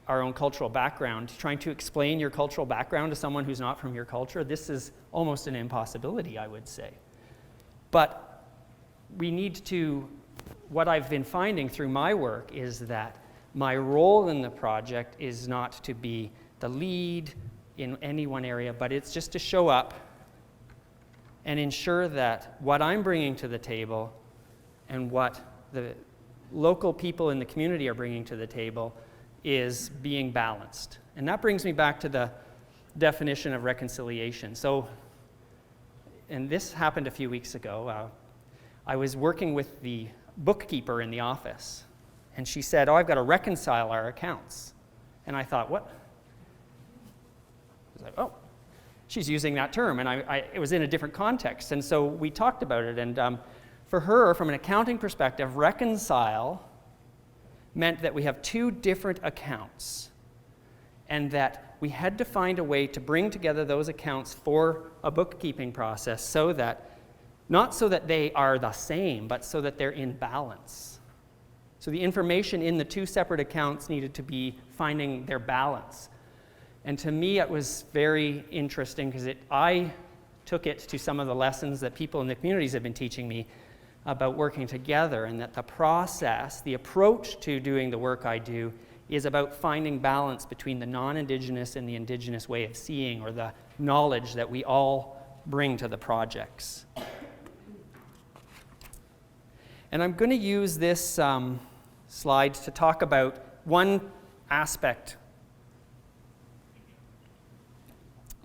our own cultural background. Trying to explain your cultural background to someone who's not from your culture, this is almost an impossibility, I would say. But we need to, what I've been finding through my work is that my role in the project is not to be the lead in any one area, but it's just to show up and ensure that what I'm bringing to the table and what the local people in the community are bringing to the table is being balanced. And that brings me back to the definition of reconciliation. So, and this happened a few weeks ago. I was working with the bookkeeper in the office, and she said, "Oh, I've got to reconcile our accounts." And I thought, what? I was like, oh, she's using that term, and it was in a different context. And so we talked about it, and for her, from an accounting perspective, reconcile meant that we have two different accounts, and that we had to find a way to bring together those accounts for a bookkeeping process, so that, not so that they are the same, but so that they're in balance. So the information in the two separate accounts needed to be finding their balance. And to me, it was very interesting, because I took it to some of the lessons that people in the communities have been teaching me about working together, and that the process, the approach to doing the work I do, is about finding balance between the non-Indigenous and the Indigenous way of seeing, or the knowledge that we all bring to the projects. And I'm going to use this slide to talk about one aspect.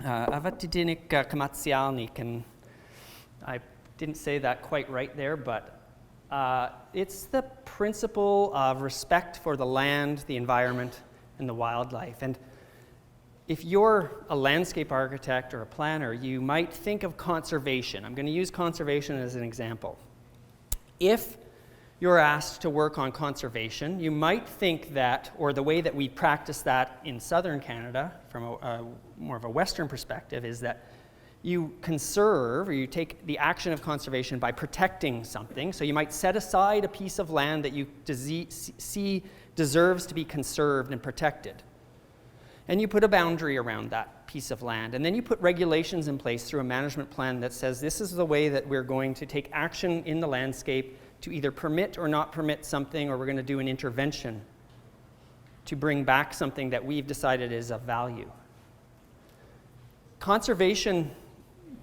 Avatidinik kamatsialnik, and I didn't say that quite right there, but it's the principle of respect for the land, the environment, and the wildlife. And if you're a landscape architect or a planner, you might think of conservation. I'm going to use conservation as an example. If you're asked to work on conservation, you might think that, or the way that we practice that in southern Canada, from a more of a Western perspective, is that you conserve, or you take the action of conservation by protecting something. So you might set aside a piece of land that you see deserves to be conserved and protected. And you put a boundary around that piece of land. And then you put regulations in place through a management plan that says this is the way that we're going to take action in the landscape to either permit or not permit something, or we're going to do an intervention to bring back something that we've decided is of value. Conservation,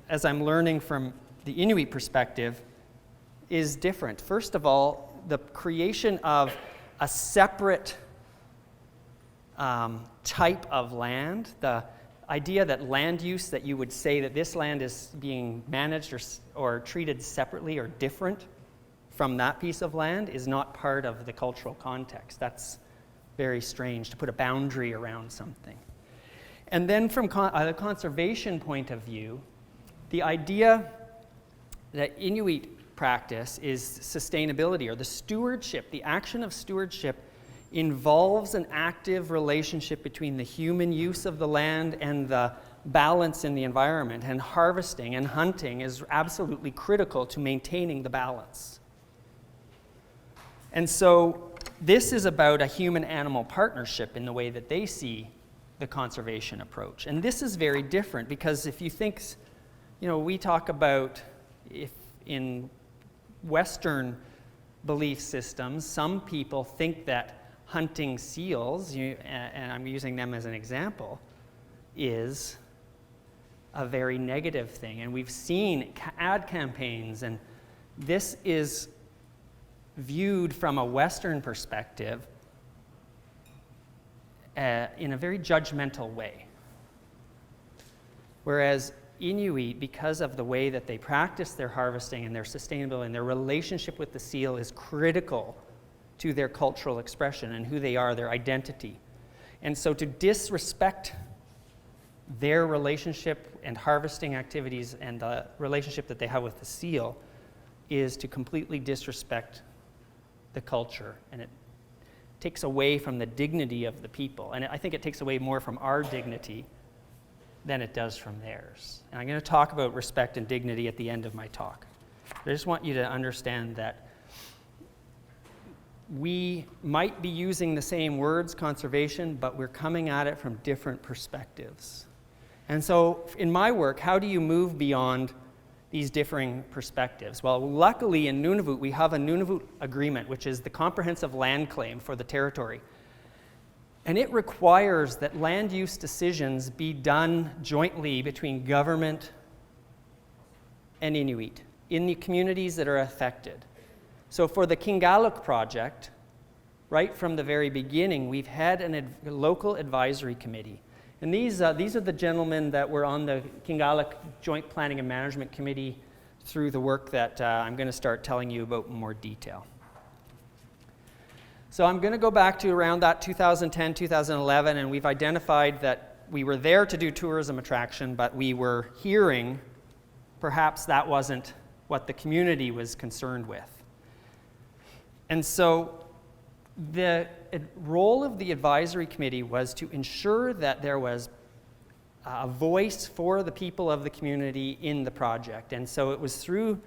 as I'm learning from the Inuit perspective, is different. First of all, the creation of a separate type of land, the idea that land use, that you would say that this land is being managed or treated separately or different from that piece of land, is not part of the cultural context. That's very strange, to put a boundary around something. And then from a conservation point of view, the idea that Inuit practice is sustainability, or the stewardship. The action of stewardship involves an active relationship between the human use of the land and the balance in the environment, and harvesting and hunting is absolutely critical to maintaining the balance. And so this is about a human-animal partnership in the way that they see the conservation approach. And this is very different, because if you think, we talk about, if in Western belief systems, some people think that hunting seals, and I'm using them as an example, is a very negative thing. And we've seen ad campaigns, and this is viewed from a Western perspective in a very judgmental way. Whereas Inuit, because of the way that they practice their harvesting and their sustainability and their relationship with the seal, is critical to their cultural expression and who they are, their identity. And so to disrespect their relationship and harvesting activities and the relationship that they have with the seal is to completely disrespect the culture, and it takes away from the dignity of the people. And I think it takes away more from our dignity than it does from theirs. And I'm going to talk about respect and dignity at the end of my talk. I just want you to understand that we might be using the same words, conservation, but we're coming at it from different perspectives. And so in my work, how do you move beyond these differing perspectives? Well, luckily in Nunavut, we have a Nunavut agreement, which is the comprehensive land claim for the territory. And it requires that land use decisions be done jointly between government and Inuit in the communities that are affected. So for the Gallop project, right from the very beginning, we've had a local advisory committee. And these are the gentlemen that were on the Gallop Joint Planning and Management Committee through the work that I'm going to start telling you about in more detail. So I'm going to go back to around that 2010, 2011, and we've identified that we were there to do tourism attraction, but we were hearing perhaps that wasn't what the community was concerned with. And so the role of the advisory committee was to ensure that there was a voice for the people of the community in the project. And so it was through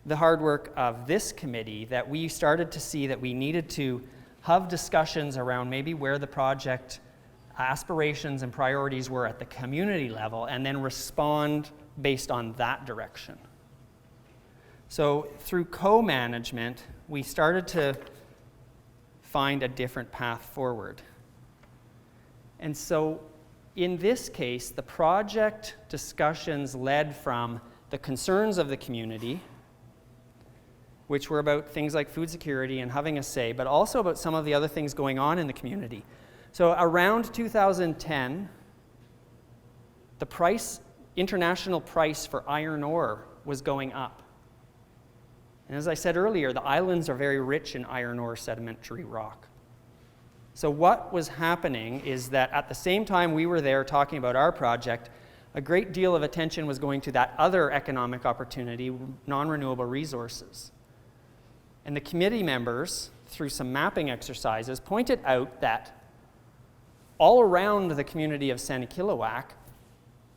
the hard work of this committee that we started to see that we needed to have discussions around maybe where the project aspirations and priorities were at the community level, and then respond based on that direction. So through co-management, we started to find a different path forward. And so in this case, the project discussions led from the concerns of the community which were about things like food security and having a say, but also about some of the other things going on in the community. So around 2010, the international price for iron ore was going up. And as I said earlier, the islands are very rich in iron ore sedimentary rock. So what was happening is that at the same time we were there talking about our project, a great deal of attention was going to that other economic opportunity, non-renewable resources. And the committee members, through some mapping exercises, pointed out that all around the community of Sanikiluwak,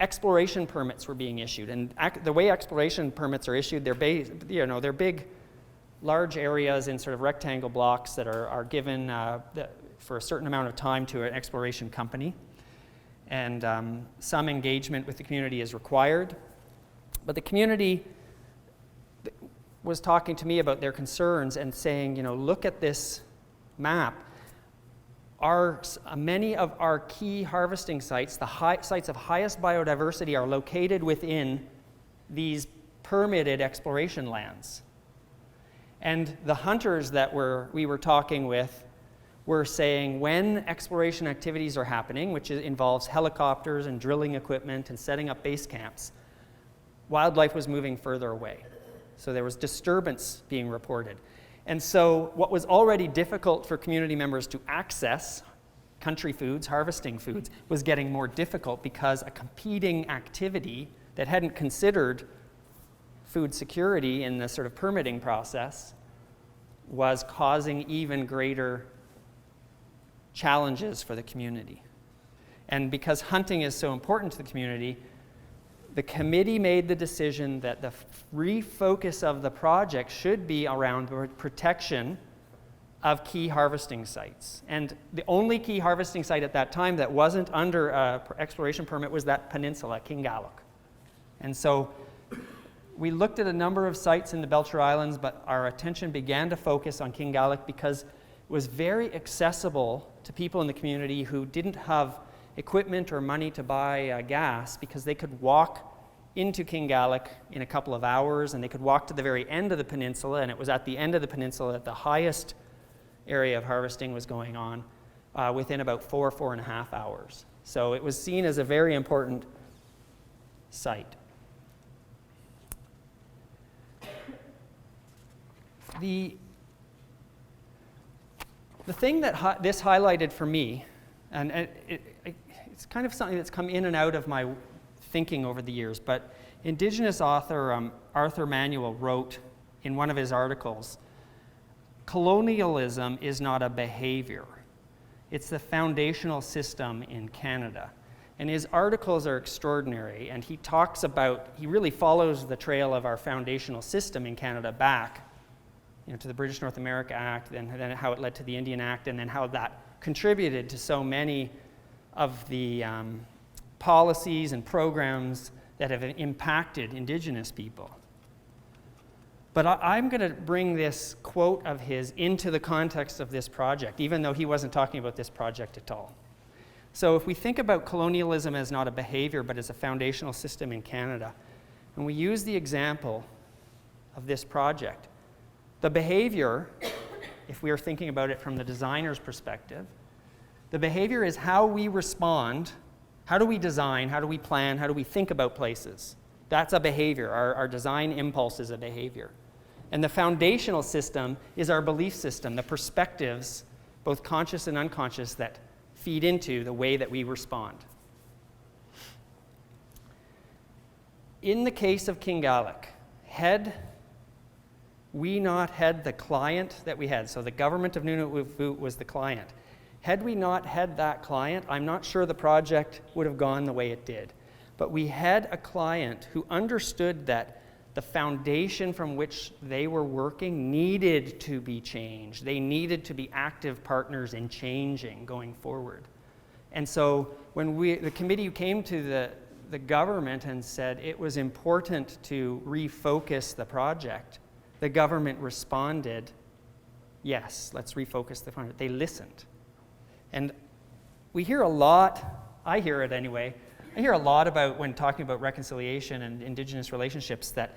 exploration permits were being issued. And the way exploration permits are issued, they're big, large areas in sort of rectangle blocks that are given for a certain amount of time to an exploration company. And some engagement with the community is required. But the community was talking to me about their concerns and saying, look at this map. Many of our key harvesting sites, the sites of highest biodiversity, are located within these permitted exploration lands. And the hunters that we were talking with were saying when exploration activities are happening, which involves helicopters and drilling equipment and setting up base camps, wildlife was moving further away. So there was disturbance being reported. And so what was already difficult for community members to access, country foods, harvesting foods, was getting more difficult because a competing activity that hadn't considered food security in the sort of permitting process was causing even greater challenges for the community. And because hunting is so important to the community, the committee made the decision that the refocus of the project should be around the protection of key harvesting sites. And the only key harvesting site at that time that wasn't under an exploration permit was that peninsula, Gallop. And so we looked at a number of sites in the Belcher Islands, but our attention began to focus on Gallop because it was very accessible to people in the community who didn't have equipment or money to buy gas, because they could walk into Gallop in a couple of hours, and they could walk to the very end of the peninsula, and it was at the end of the peninsula that the highest area of harvesting was going on within about 4.5 hours. So it was seen as a very important site. The thing that this highlighted for me, and it's kind of something that's come in and out of my thinking over the years, but Indigenous author Arthur Manuel wrote in one of his articles, "Colonialism is not a behavior. It's the foundational system in Canada." And his articles are extraordinary, and he really follows the trail of our foundational system in Canada back to the British North America Act, and then how it led to the Indian Act, and then how that contributed to so many of the policies and programs that have impacted Indigenous people. But I'm going to bring this quote of his into the context of this project, even though he wasn't talking about this project at all. So if we think about colonialism as not a behavior, but as a foundational system in Canada, and we use the example of this project, the behavior, if we are thinking about it from the designer's perspective, the behavior is how we respond. How do we design? How do we plan? How do we think about places? That's a behavior. Our design impulse is a behavior. And the foundational system is our belief system, the perspectives, both conscious and unconscious, that feed into the way that we respond. In the case of Gallop, had we not had the client that we had, so the government of Nunavut was the client. Had we not had that client, I'm not sure the project would have gone the way it did. But we had a client who understood that the foundation from which they were working needed to be changed. They needed to be active partners in changing going forward. And so when the committee came to the government and said it was important to refocus the project, the government responded, yes, let's refocus the project. They listened. And we hear a lot, I hear it anyway, I hear a lot about when talking about reconciliation and Indigenous relationships that,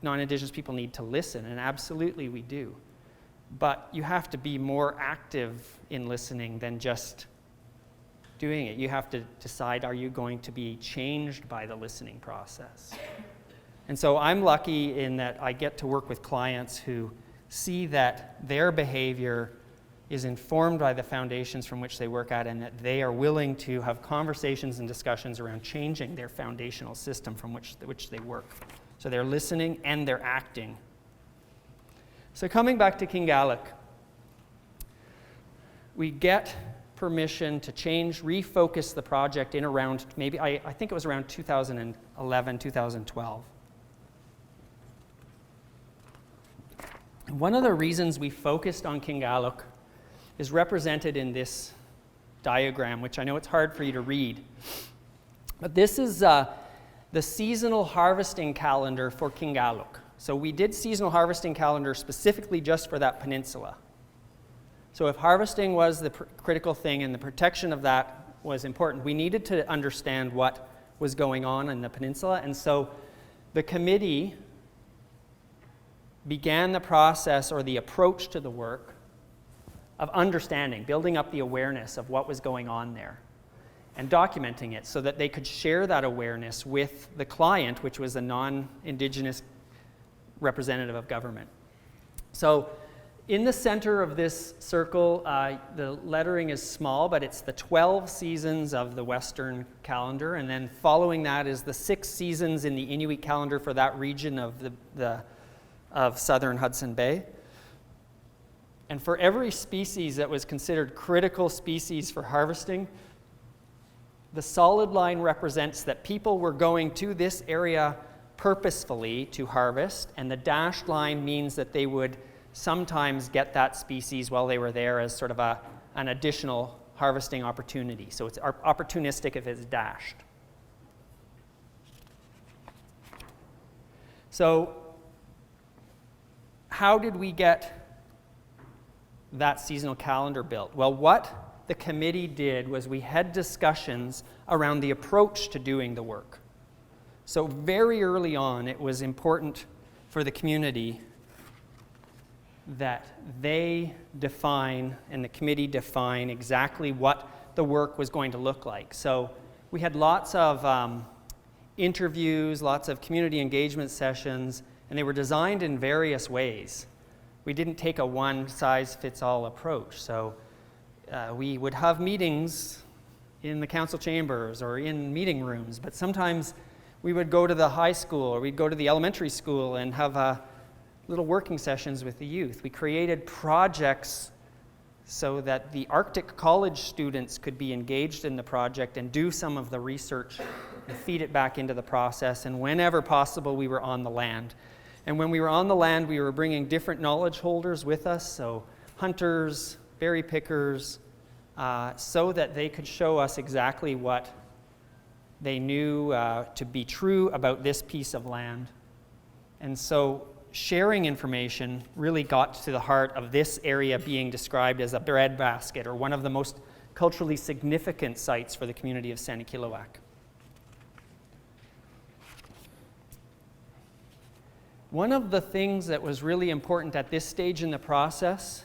non-Indigenous people need to listen, and absolutely we do. But you have to be more active in listening than just doing it. You have to decide, are you going to be changed by the listening process? And so I'm lucky in that I get to work with clients who see that their behavior is informed by the foundations from which they work at, and that they are willing to have conversations and discussions around changing their foundational system from which they work. So they're listening and they're acting. So coming back to King Gallop, we get permission to refocus the project in around, maybe, I think it was around 2011, 2012. One of the reasons we focused on King Gallop is represented in this diagram, which I know it's hard for you to read. But this is the seasonal harvesting calendar for King Gallop. So we did seasonal harvesting calendar specifically just for that peninsula. So if harvesting was the critical thing and the protection of that was important, we needed to understand what was going on in the peninsula. And so the committee began the process or the approach to the work of understanding, building up the awareness of what was going on there and documenting it so that they could share that awareness with the client, which was a non-Indigenous representative of government. So in the center of this circle, the lettering is small, but it's the 12 seasons of the Western calendar, and then following that is the 6 seasons in the Inuit calendar for that region of of southern Hudson Bay. And for every species that was considered critical species for harvesting, the solid line represents that people were going to this area purposefully to harvest, and the dashed line means that they would sometimes get that species while they were there as sort of an additional harvesting opportunity. So it's opportunistic if it's dashed. So how did we get that seasonal calendar built? Well, what the committee did was we had discussions around the approach to doing the work. So very early on, it was important for the community that they define and the committee define exactly what the work was going to look like. So we had lots of interviews, lots of community engagement sessions, and they were designed in various ways. We didn't take a one-size-fits-all approach. So we would have meetings in the council chambers or in meeting rooms, but sometimes we would go to the high school or we'd go to the elementary school and have little working sessions with the youth. We created projects so that the Arctic College students could be engaged in the project and do some of the research and feed it back into the process. And whenever possible, we were on the land. And when we were on the land, we were bringing different knowledge holders with us, so hunters, berry pickers, so that they could show us exactly what they knew to be true about this piece of land. And so sharing information really got to the heart of this area being described as a breadbasket, or one of the most culturally significant sites for the community of Sanikiluaq. One of the things that was really important at this stage in the process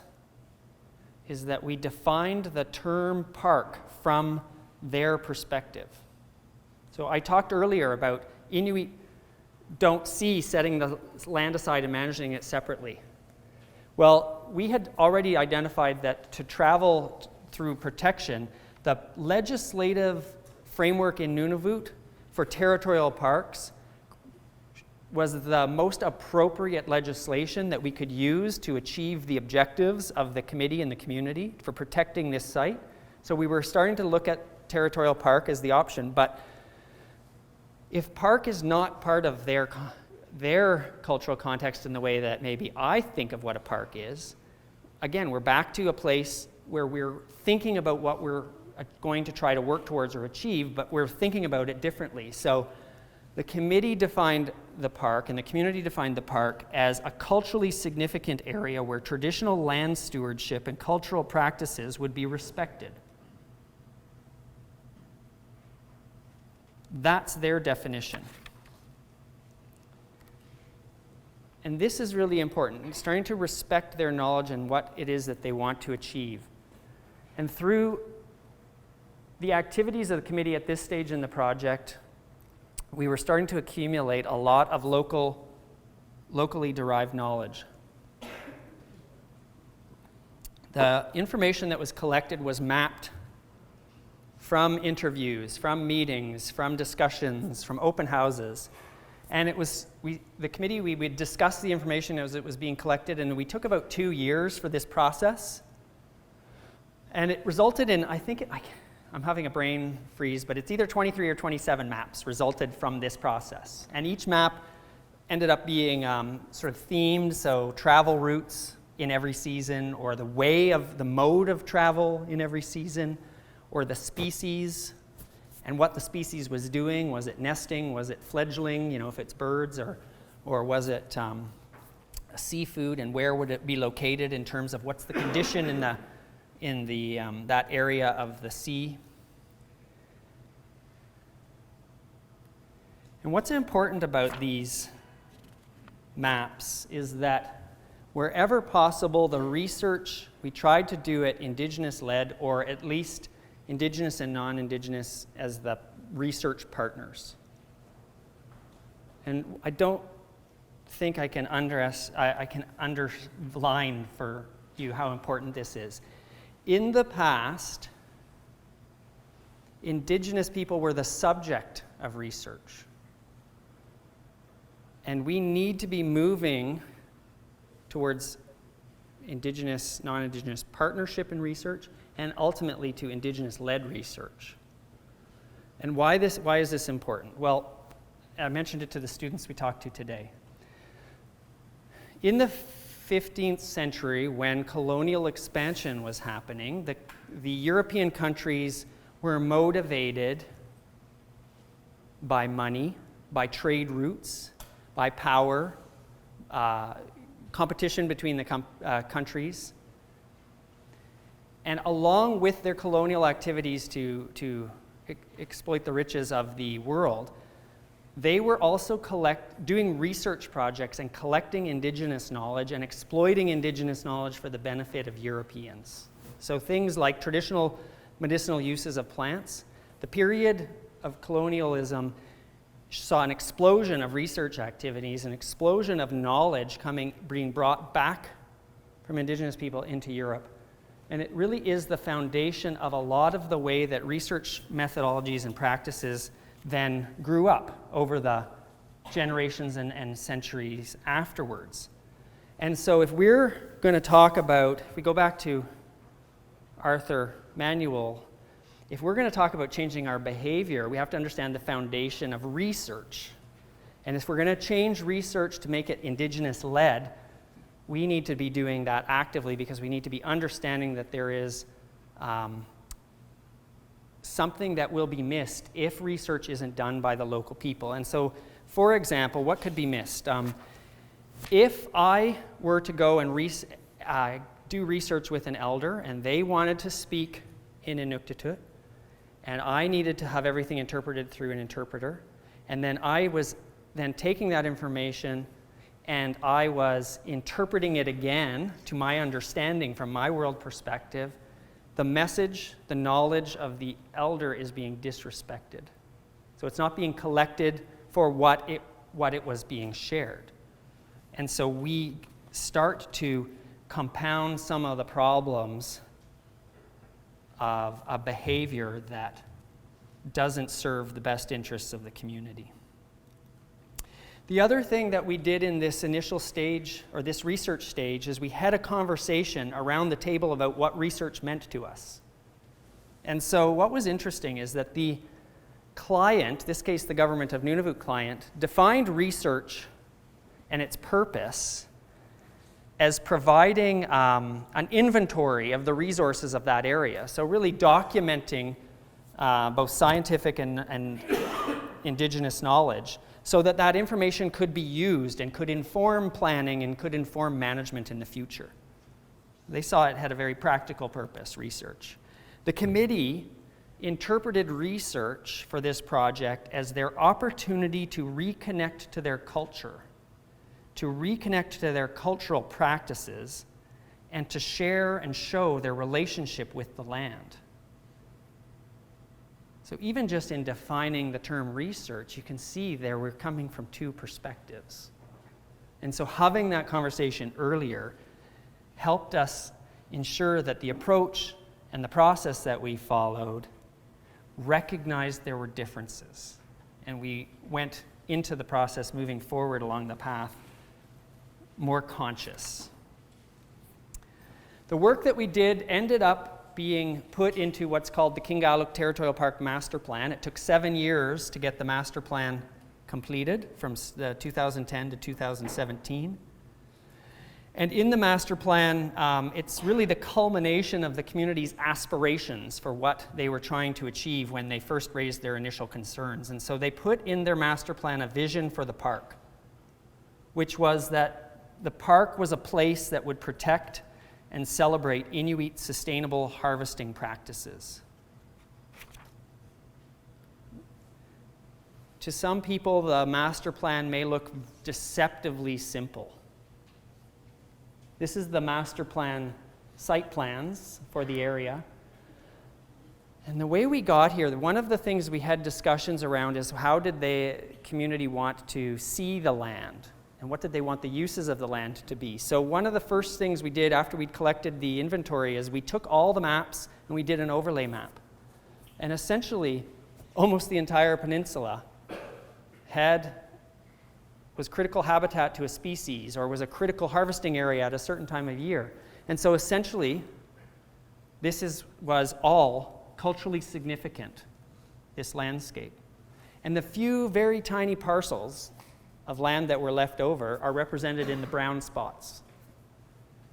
is that we defined the term park from their perspective. So I talked earlier about Inuit don't see setting the land aside and managing it separately. Well, we had already identified that to travel through protection, the legislative framework in Nunavut for territorial parks was the most appropriate legislation that we could use to achieve the objectives of the committee and the community for protecting this site. So we were starting to look at territorial park as the option, but if park is not part of their cultural context in the way that maybe I think of what a park is, again, we're back to a place where we're thinking about what we're going to try to work towards or achieve, but we're thinking about it differently. So the committee defined the park and the community defined the park as a culturally significant area where traditional land stewardship and cultural practices would be respected. That's their definition. And this is really important, starting to respect their knowledge and what it is that they want to achieve. And through the activities of the committee at this stage in the project, we were starting to accumulate a lot of locally derived knowledge. The information that was collected was mapped from interviews, from meetings, from discussions, from open houses. And it was, the committee, we would discuss the information as it was being collected, and we took about 2 years for this process. And it resulted in, I'm having a brain freeze, but it's either 23 or 27 maps resulted from this process. And each map ended up being sort of themed, so travel routes in every season, or the mode of travel in every season, or the species, and what the species was doing. Was it nesting? Was it fledgling, if it's birds, or was it seafood, and where would it be located in terms of what's the condition in that area of the sea. And what's important about these maps is that wherever possible, the research, we tried to do it Indigenous-led, or at least Indigenous and non-Indigenous as the research partners. And I don't think I can underline for you how important this is. In the past, Indigenous people were the subject of research. And we need to be moving towards Indigenous, non-Indigenous partnership in research, and ultimately to Indigenous-led research. And why is this important? Well, I mentioned it to the students we talked to today. In the 15th century, when colonial expansion was happening, the European countries were motivated by money, by trade routes, by power, competition between the countries. And along with their colonial activities to exploit the riches of the world, they were also doing research projects and collecting Indigenous knowledge and exploiting Indigenous knowledge for the benefit of Europeans. So things like traditional medicinal uses of plants. The period of colonialism saw an explosion of research activities, an explosion of knowledge being brought back from Indigenous people into Europe. And it really is the foundation of a lot of the way that research methodologies and practices then grew up over the generations and centuries afterwards. And so if we're going to talk about, if we go back to Arthur Manuel, if we're going to talk about changing our behavior, we have to understand the foundation of research. And if we're going to change research to make it Indigenous-led, we need to be doing that actively, because we need to be understanding that there is something that will be missed if research isn't done by the local people. And so, for example, what could be missed? If I were to go and do research with an elder and they wanted to speak in Inuktitut, and I needed to have everything interpreted through an interpreter, and then I was then taking that information and I was interpreting it again to my understanding from my world perspective, the message, the knowledge of the elder is being disrespected. So it's not being collected for what it was being shared. And so we start to compound some of the problems of a behavior that doesn't serve the best interests of the community. The other thing that we did in this initial stage, or this research stage, is we had a conversation around the table about what research meant to us. And so what was interesting is that the client, in this case the government of Nunavut client, defined research and its purpose as providing an inventory of the resources of that area. So really documenting both scientific and Indigenous knowledge, so that that information could be used and could inform planning and could inform management in the future. They saw it had a very practical purpose, research. The committee interpreted research for this project as their opportunity to reconnect to their culture, to reconnect to their cultural practices and to share and show their relationship with the land. So even just in defining the term research, you can see there we're coming from two perspectives. And so having that conversation earlier helped us ensure that the approach and the process that we followed recognized there were differences. And we went into the process moving forward along the path more conscious. The work that we did ended up being put into what's called the Gallop Territorial Park Master Plan. It took 7 years to get the master plan completed from 2010 to 2017. And in the master plan, it's really the culmination of the community's aspirations for what they were trying to achieve when they first raised their initial concerns. And so they put in their master plan a vision for the park, which was that the park was a place that would protect and celebrate Inuit sustainable harvesting practices. To some people, the master plan may look deceptively simple. This is the master plan site plans for the area. And the way we got here, one of the things we had discussions around is how did the community want to see the land? And what did they want the uses of the land to be? So one of the first things we did after we'd collected the inventory is we took all the maps and we did an overlay map. And essentially, almost the entire peninsula was critical habitat to a species or was a critical harvesting area at a certain time of year. And so essentially, this was all culturally significant, this landscape. And the few very tiny parcels of land that were left over are represented in the brown spots.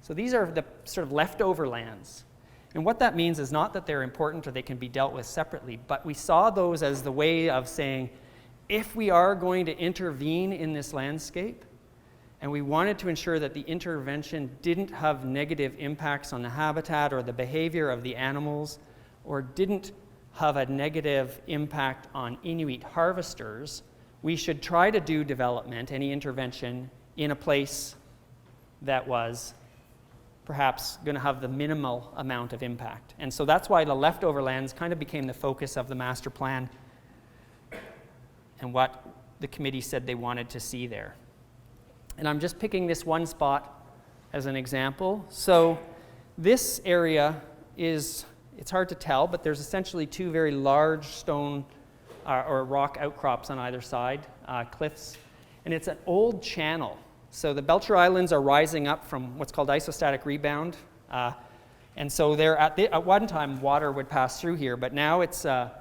So these are the sort of leftover lands. And what that means is not that they're important or they can be dealt with separately, but we saw those as the way of saying, if we are going to intervene in this landscape, and we wanted to ensure that the intervention didn't have negative impacts on the habitat or the behavior of the animals, or didn't have a negative impact on Inuit harvesters, we should try to do development, any intervention, in a place that was perhaps going to have the minimal amount of impact. And so that's why the leftover lands kind of became the focus of the master plan and what the committee said they wanted to see there. And I'm just picking this one spot as an example. So this area it's hard to tell, but there's essentially two very large stone or rock outcrops on either side, cliffs. And it's an old channel. So the Belcher Islands are rising up from what's called Isostatic Rebound. And so there at one time, water would pass through here, but now it's a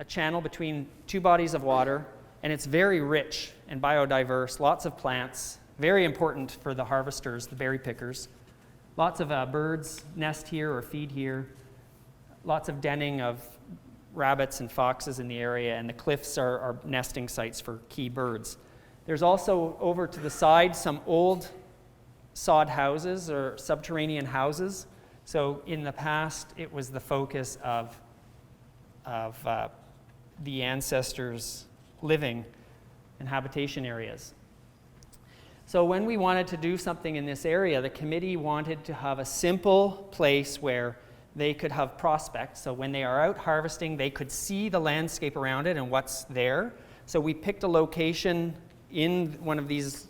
channel between two bodies of water, and it's very rich and biodiverse, lots of plants, very important for the harvesters, the berry pickers. Lots of birds nest here or feed here. Lots of denning of rabbits and foxes in the area, and the cliffs are nesting sites for key birds. There's also over to the side some old sod houses or subterranean houses. So in the past, it was the focus of the ancestors' living and habitation areas. So when we wanted to do something in this area, the committee wanted to have a simple place where they could have prospects. So when they are out harvesting, they could see the landscape around it and what's there. So we picked a location in one of these,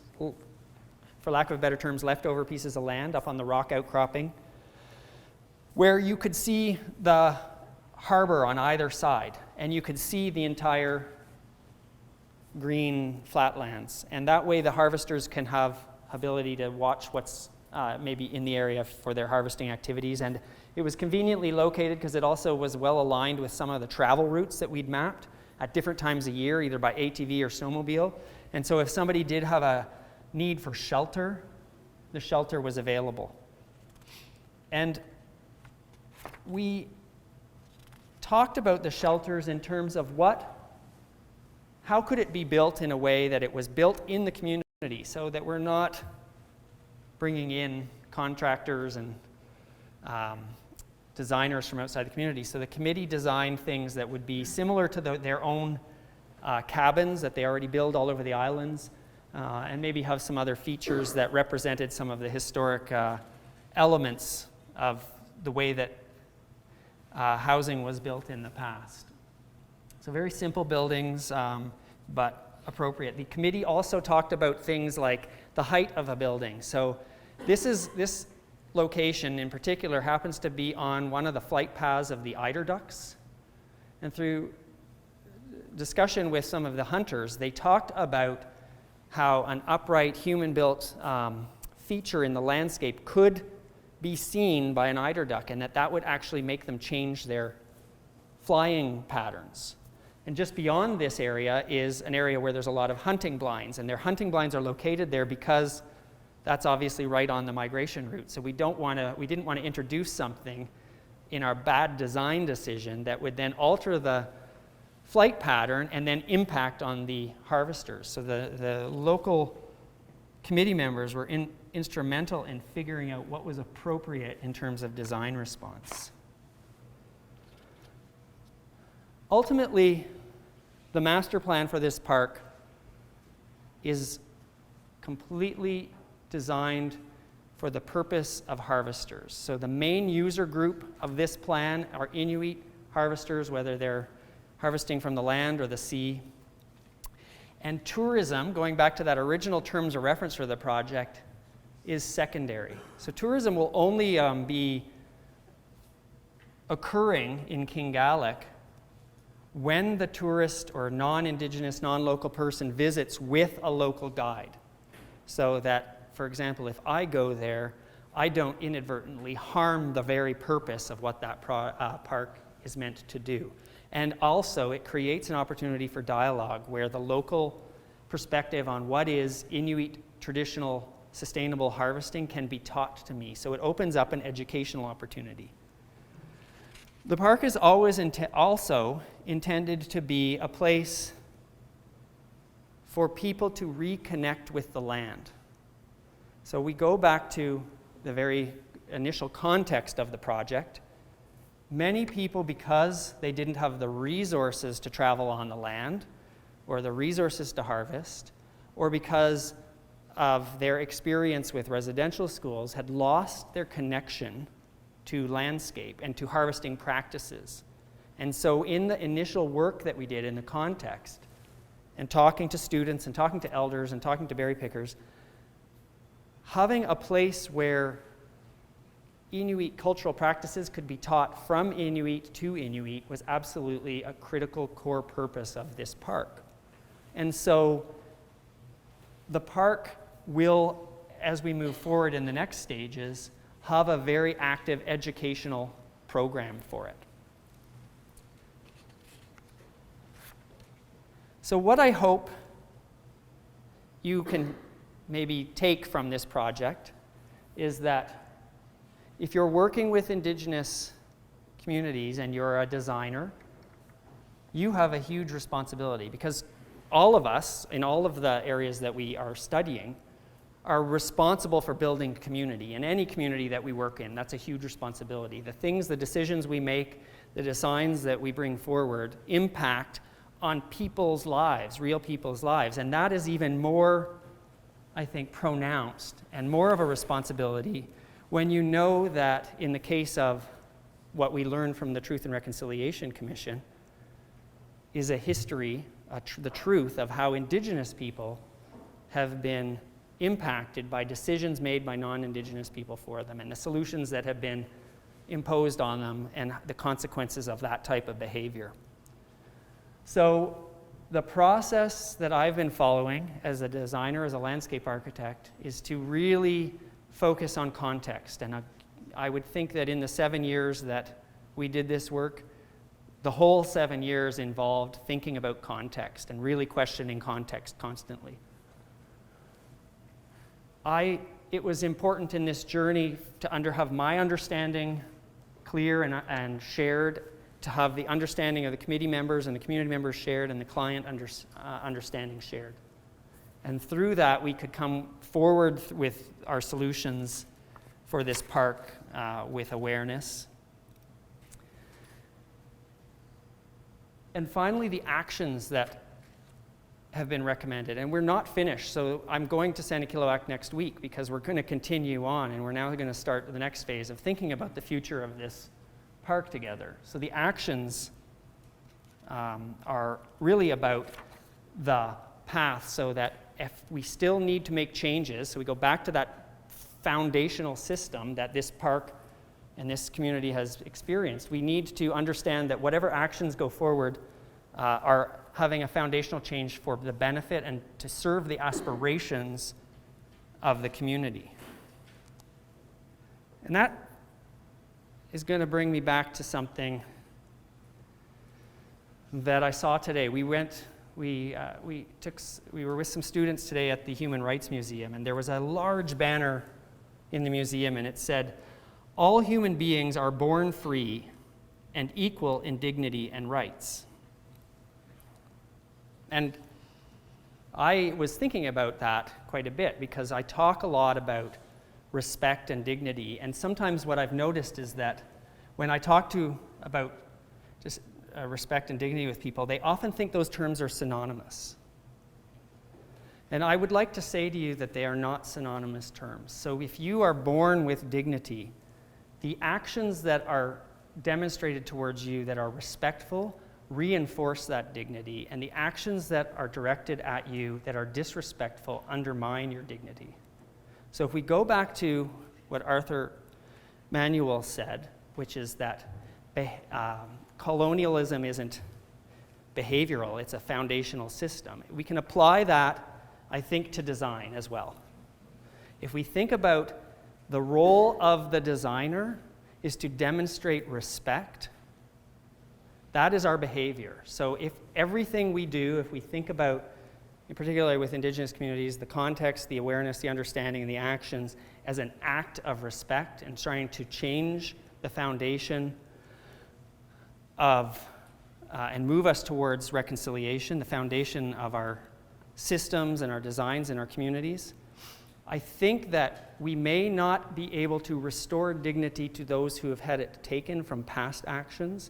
for lack of better terms, leftover pieces of land up on the rock outcropping, where you could see the harbor on either side, and you could see the entire green flatlands. And that way the harvesters can have ability to watch what's maybe in the area for their harvesting activities. And it was conveniently located because it also was well aligned with some of the travel routes that we'd mapped at different times of year, either by ATV or snowmobile. And so if somebody did have a need for shelter, the shelter was available. And we talked about the shelters in terms of how could it be built in a way that it was built in the community, so that we're not bringing in contractors and designers from outside the community. So the committee designed things that would be similar to their own cabins that they already build all over the islands, and maybe have some other features that represented some of the historic elements of the way that housing was built in the past. So very simple buildings, but appropriate. The committee also talked about things like the height of a building. So this location in particular happens to be on one of the flight paths of the eider ducks. And through discussion with some of the hunters, they talked about how an upright human-built feature in the landscape could be seen by an eider duck, and that would actually make them change their flying patterns. And just beyond this area is an area where there's a lot of hunting blinds, and their hunting blinds are located there because that's obviously right on the migration route. So we didn't want to introduce something in our bad design decision that would then alter the flight pattern and then impact on the harvesters. So the local committee members were instrumental in figuring out what was appropriate in terms of design response. Ultimately, the master plan for this park is completely designed for the purpose of harvesters. So the main user group of this plan are Inuit harvesters, whether they're harvesting from the land or the sea. And tourism, going back to that original terms of reference for the project, is secondary. So tourism will only be occurring in Kingalip when the tourist or non-Indigenous, non-local person visits with a local guide. So that, for example, if I go there, I don't inadvertently harm the very purpose of what that park is meant to do. And also, it creates an opportunity for dialogue where the local perspective on what is Inuit traditional sustainable harvesting can be taught to me. So it opens up an educational opportunity. The park is always also intended to be a place for people to reconnect with the land. So we go back to the very initial context of the project. Many people, because they didn't have the resources to travel on the land, or the resources to harvest, or because of their experience with residential schools, had lost their connection to landscape and to harvesting practices. And so in the initial work that we did in the context, and talking to students and talking to elders and talking to berry pickers, having a place where Inuit cultural practices could be taught from Inuit to Inuit was absolutely a critical core purpose of this park. And so the park will, as we move forward in the next stages, have a very active educational program for it. So what I hope you can maybe take from this project is that if you're working with Indigenous communities and you're a designer, you have a huge responsibility, because all of us, in all of the areas that we are studying, are responsible for building community. In any community that we work in, that's a huge responsibility. The decisions we make, the designs that we bring forward impact on people's lives, real people's lives. And that is even more, I think, pronounced and more of a responsibility when you know that in the case of what we learned from the Truth and Reconciliation Commission is a history, the truth of how Indigenous people have been impacted by decisions made by non-Indigenous people for them, and the solutions that have been imposed on them and the consequences of that type of behavior. So the process that I've been following as a designer, as a landscape architect, is to really focus on context. And I would think that in the 7 years that we did this work, the whole 7 years involved thinking about context and really questioning context constantly. It was important in this journey to have my understanding clear and shared, to have the understanding of the committee members and the community members shared, and the client understanding shared. And through that, we could come forward with our solutions for this park with awareness. And finally, the actions that have been recommended. And we're not finished, so I'm going to Santa Kilowak next week because we're going to continue on, and we're now going to start the next phase of thinking about the future of this park together. So the actions are really about the path, so that if we still need to make changes, so we go back to that foundational system that this park and this community has experienced, we need to understand that whatever actions go forward are having a foundational change for the benefit and to serve the aspirations of the community. And that is going to bring me back to something that I saw today. We were with some students today at the Human Rights Museum, and there was a large banner in the museum, and it said, "All human beings are born free and equal in dignity and rights." And I was thinking about that quite a bit because I talk a lot about respect and dignity, and sometimes what I've noticed is that when I talk about just respect and dignity with people, they often think those terms are synonymous. And I would like to say to you that they are not synonymous terms. So if you are born with dignity, the actions that are demonstrated towards you that are respectful reinforce that dignity, and the actions that are directed at you that are disrespectful undermine your dignity. So if we go back to what Arthur Manuel said, which is that colonialism isn't behavioral, it's a foundational system. We can apply that, I think, to design as well. If we think about the role of the designer is to demonstrate respect, that is our behavior. So if everything we do, if we think about, in particular with Indigenous communities, the context, the awareness, the understanding, and the actions as an act of respect and trying to change the foundation of and move us towards reconciliation, the foundation of our systems and our designs in our communities, I think that we may not be able to restore dignity to those who have had it taken from past actions,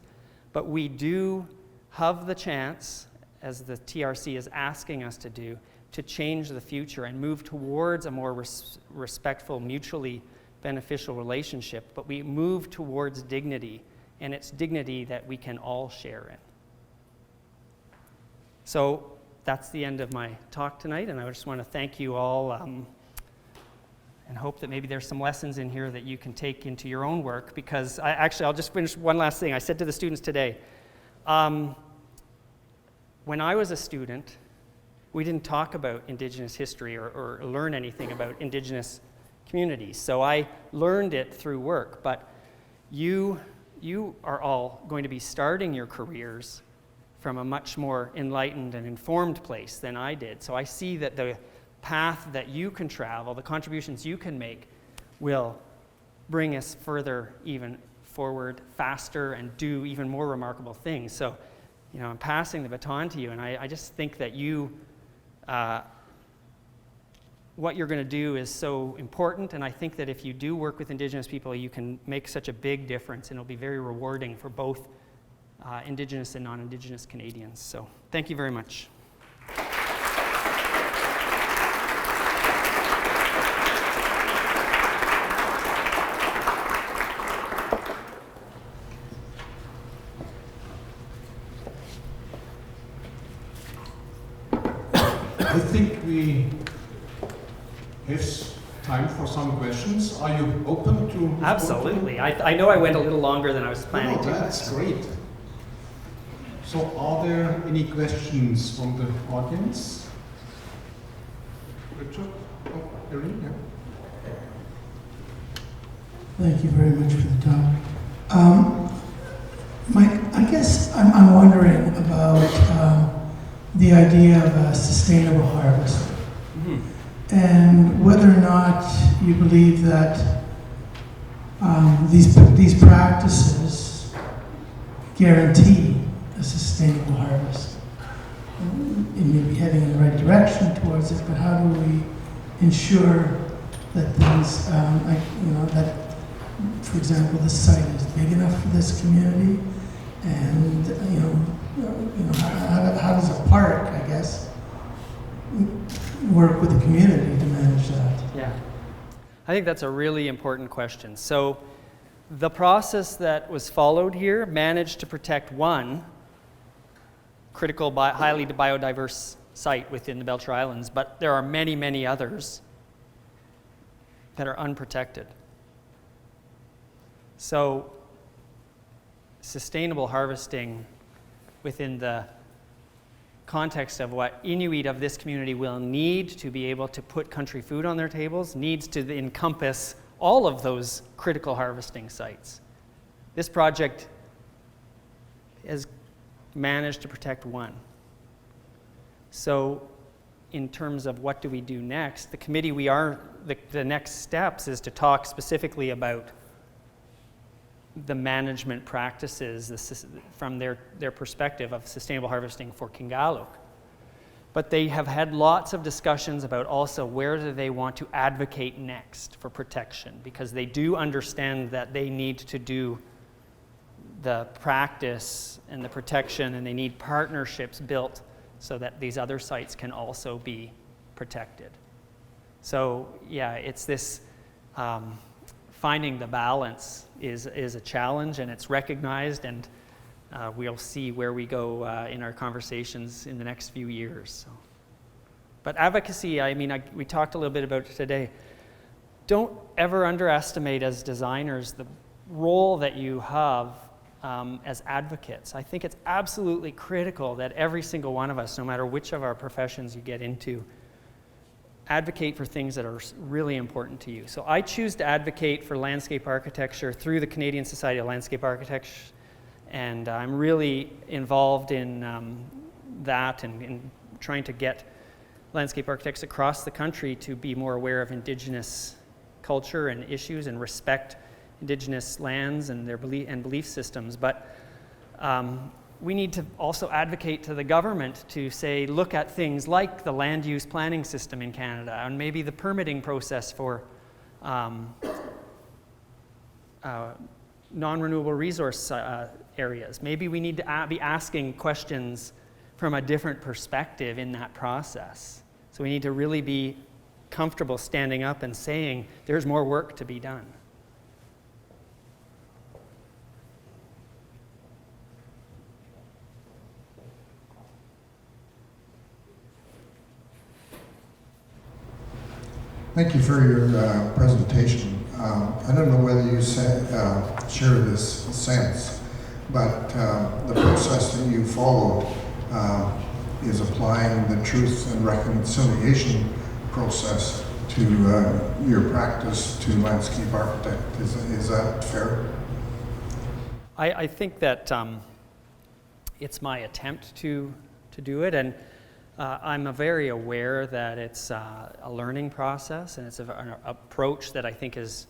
but we do have the chance, as the TRC is asking us to do, to change the future and move towards a more respectful, mutually beneficial relationship. But we move towards dignity, and it's dignity that we can all share in. So that's the end of my talk tonight, and I just want to thank you all and hope that maybe there's some lessons in here that you can take into your own work, because I'll just finish one last thing. I said to the students today, when I was a student, we didn't talk about Indigenous history or learn anything about Indigenous communities. So I learned it through work, but you are all going to be starting your careers from a much more enlightened and informed place than I did. So I see that the path that you can travel, the contributions you can make, will bring us further, even forward, faster, and do even more remarkable things. So, I'm passing the baton to you, and I just think that what you're going to do is so important, and I think that if you do work with Indigenous people, you can make such a big difference, and it'll be very rewarding for both Indigenous and non-Indigenous Canadians. So, thank you very much. I think we have time for some questions. Are you open to? Absolutely. I know I went a little longer than I was planning to. That's great. So are there any questions from the audience? Richard? Oh, Erin, yeah. Thank you very much for the talk. Mike, I guess I'm wondering about the idea of a sustainable harvest, and whether or not you believe that these practices guarantee a sustainable harvest. It may be heading in the right direction towards it, but how do we ensure that things, that, for example, this site is big enough for this community, and how does a park, I guess, work with the community to manage that? Yeah. I think that's a really important question. So the process that was followed here managed to protect one critical, highly biodiverse site within the Belcher Islands, but there are many, many others that are unprotected. So sustainable harvesting within the context of what Inuit of this community will need to be able to put country food on their tables needs to encompass all of those critical harvesting sites. This project has managed to protect one. So in terms of what do we do next, the committee, the next steps is to talk specifically about the management practices from their perspective of sustainable harvesting for Gallop. But they have had lots of discussions about also where do they want to advocate next for protection, because they do understand that they need to do the practice and the protection, and they need partnerships built so that these other sites can also be protected. So yeah, it's this finding the balance is a challenge, and it's recognized, and we'll see where we go in our conversations in the next few years. So. But advocacy, we talked a little bit about it today. Don't ever underestimate as designers the role that you have as advocates. I think it's absolutely critical that every single one of us, no matter which of our professions you get into, advocate for things that are really important to you. So I choose to advocate for landscape architecture through the Canadian Society of Landscape Architects, and I'm really involved in that and in trying to get landscape architects across the country to be more aware of Indigenous culture and issues and respect Indigenous lands and their belief systems. But we need to also advocate to the government to say, look at things like the land use planning system in Canada and maybe the permitting process for non-renewable resource areas. Maybe we need to be asking questions from a different perspective in that process. So we need to really be comfortable standing up and saying there's more work to be done. Thank you for your presentation. I don't know whether you share this sense, but the process that you followed is applying the truth and reconciliation process to your practice to landscape architect. Is that fair? I think that it's my attempt to do it, and I'm very aware that it's a learning process, and it's an approach that I think is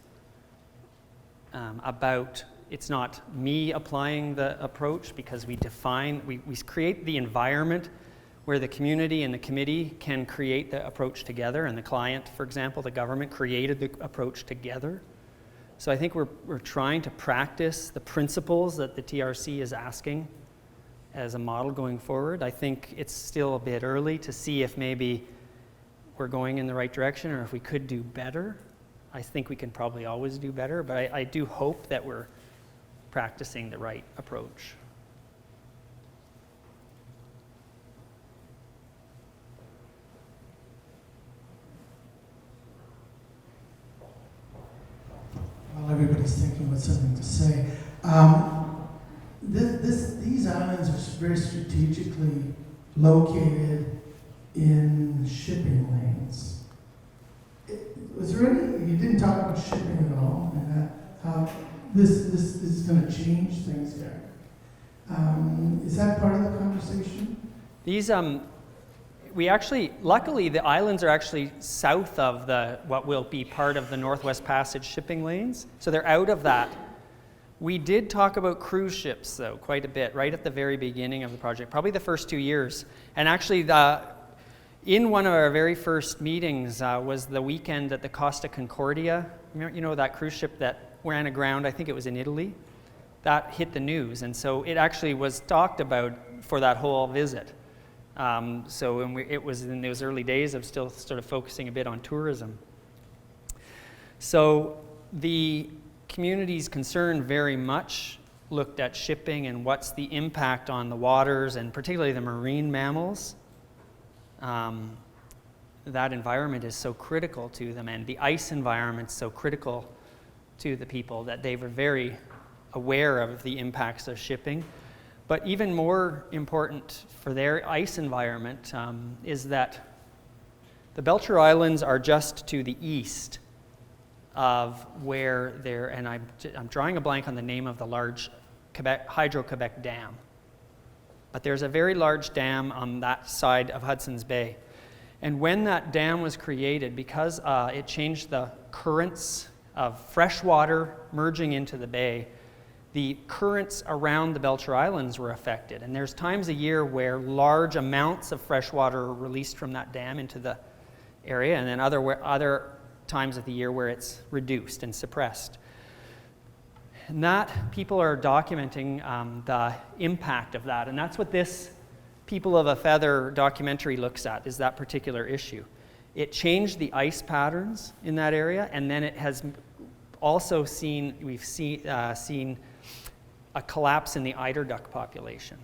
it's not me applying the approach, because we create the environment where the community and the committee can create the approach together, and the client, for example, the government, created the approach together. So I think we're trying to practice the principles that the TRC is asking as a model going forward. I think it's still a bit early to see if maybe we're going in the right direction or if we could do better. I think we can probably always do better, but I do hope that we're practicing the right approach. While everybody's thinking about something to say, these islands are very strategically located in shipping lanes. Was there any, you didn't talk about shipping at all, and how this is going to change things there. Is that part of the conversation? These, we actually, luckily the islands are actually south of what will be part of the Northwest Passage shipping lanes, so they're out of that. We did talk about cruise ships, though, quite a bit, right at the very beginning of the project, probably the first 2 years. And actually, in one of our very first meetings was the weekend at the Costa Concordia. You know that cruise ship that ran aground, I think it was in Italy? That hit the news, and so it actually was talked about for that whole visit. It was in those early days of still sort of focusing a bit on tourism. So the community's concern very much looked at shipping and what's the impact on the waters and particularly the marine mammals. That environment is so critical to them, and the ice environment's so critical to the people that they were very aware of the impacts of shipping. But even more important for their ice environment is that the Belcher Islands are just to the east of where they're, and I'm drawing a blank on the name of the large Hydro-Quebec Dam. But there's a very large dam on that side of Hudson's Bay. And when that dam was created, because it changed the currents of fresh water merging into the bay, the currents around the Belcher Islands were affected. And there's times a year where large amounts of fresh water are released from that dam into the area, and then other times of the year where it's reduced and suppressed. And that, people are documenting the impact of that, and that's what this People of a Feather documentary looks at, is that particular issue. It changed the ice patterns in that area, and then it has also seen a collapse in the eider duck population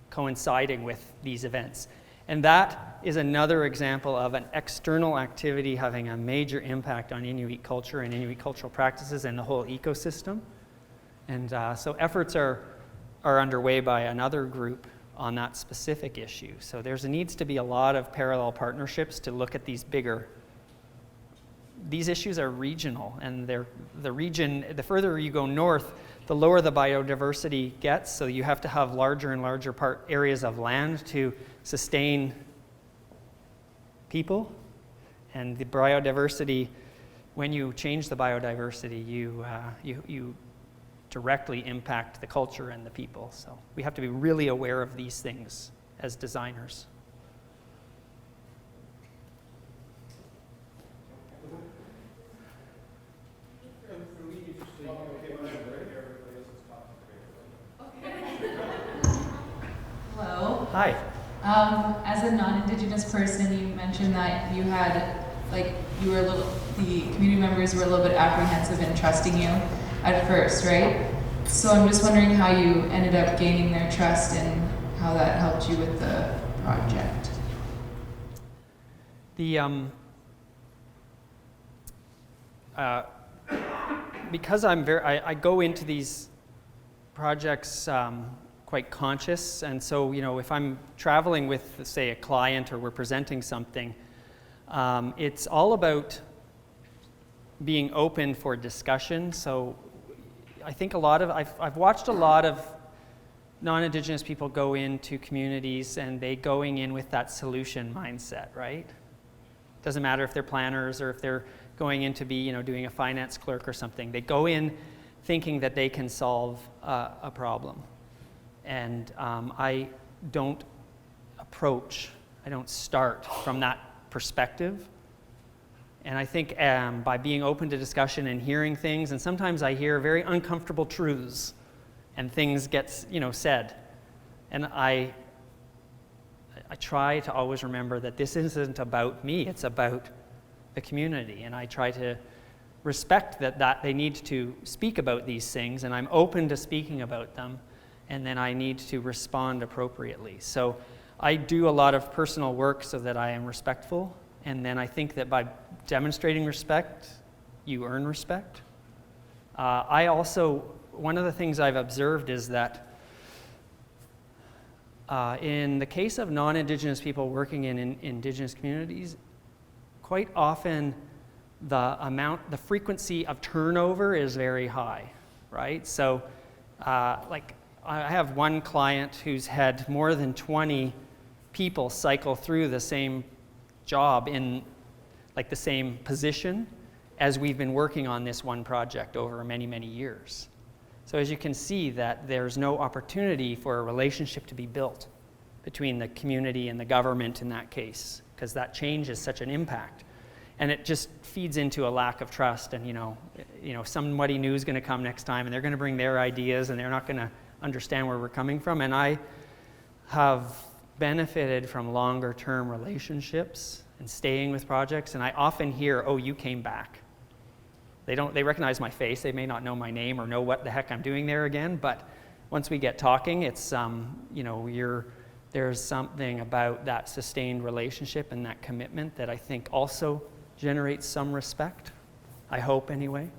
coinciding with these events. And that is another example of an external activity having a major impact on Inuit culture and Inuit cultural practices and the whole ecosystem. And so efforts are underway by another group on that specific issue. So there needs to be a lot of parallel partnerships to look at these issues are regional, and the further you go north, the lower the biodiversity gets, so you have to have larger and larger areas of land to sustain people. And the biodiversity, when you change the biodiversity, you directly impact the culture and the people. So we have to be really aware of these things as designers. Hello. Hi. As a non-Indigenous person, you mentioned that you had, the community members were a little bit apprehensive in trusting you at first, right? So I'm just wondering how you ended up gaining their trust and how that helped you with the project. Because I go into these projects quite conscious, and so if I'm traveling with, say, a client or we're presenting something, it's all about being open for discussion. So I think I've watched a lot of non-Indigenous people go into communities and they going in with that solution mindset, right? Doesn't matter if they're planners or if they're going in to be, doing a finance clerk or something. They go in thinking that they can solve a problem. And I don't start from that perspective. And I think by being open to discussion and hearing things, and sometimes I hear very uncomfortable truths and things get, said. And I try to always remember that this isn't about me, it's about the community. And I try to respect that they need to speak about these things, and I'm open to speaking about them, and then I need to respond appropriately. So I do a lot of personal work so that I am respectful, and then I think that by demonstrating respect, you earn respect. One of the things I've observed is that in the case of non-Indigenous people working in Indigenous communities, quite often the frequency of turnover is very high, right? So I have one client who's had more than 20 people cycle through the same job in the same position as we've been working on this one project over many, many years. So as you can see, that there's no opportunity for a relationship to be built between the community and the government in that case, because that change is such an impact. And it just feeds into a lack of trust, and somebody new is going to come next time and they're going to bring their ideas and they're not going to understand where we're coming from. And I have benefited from longer term relationships and staying with projects, and I often hear, oh, you came back. They recognize my face, they may not know my name or know what the heck I'm doing there again, but once we get talking, it's, there's something about that sustained relationship and that commitment that I think also generates some respect, I hope anyway.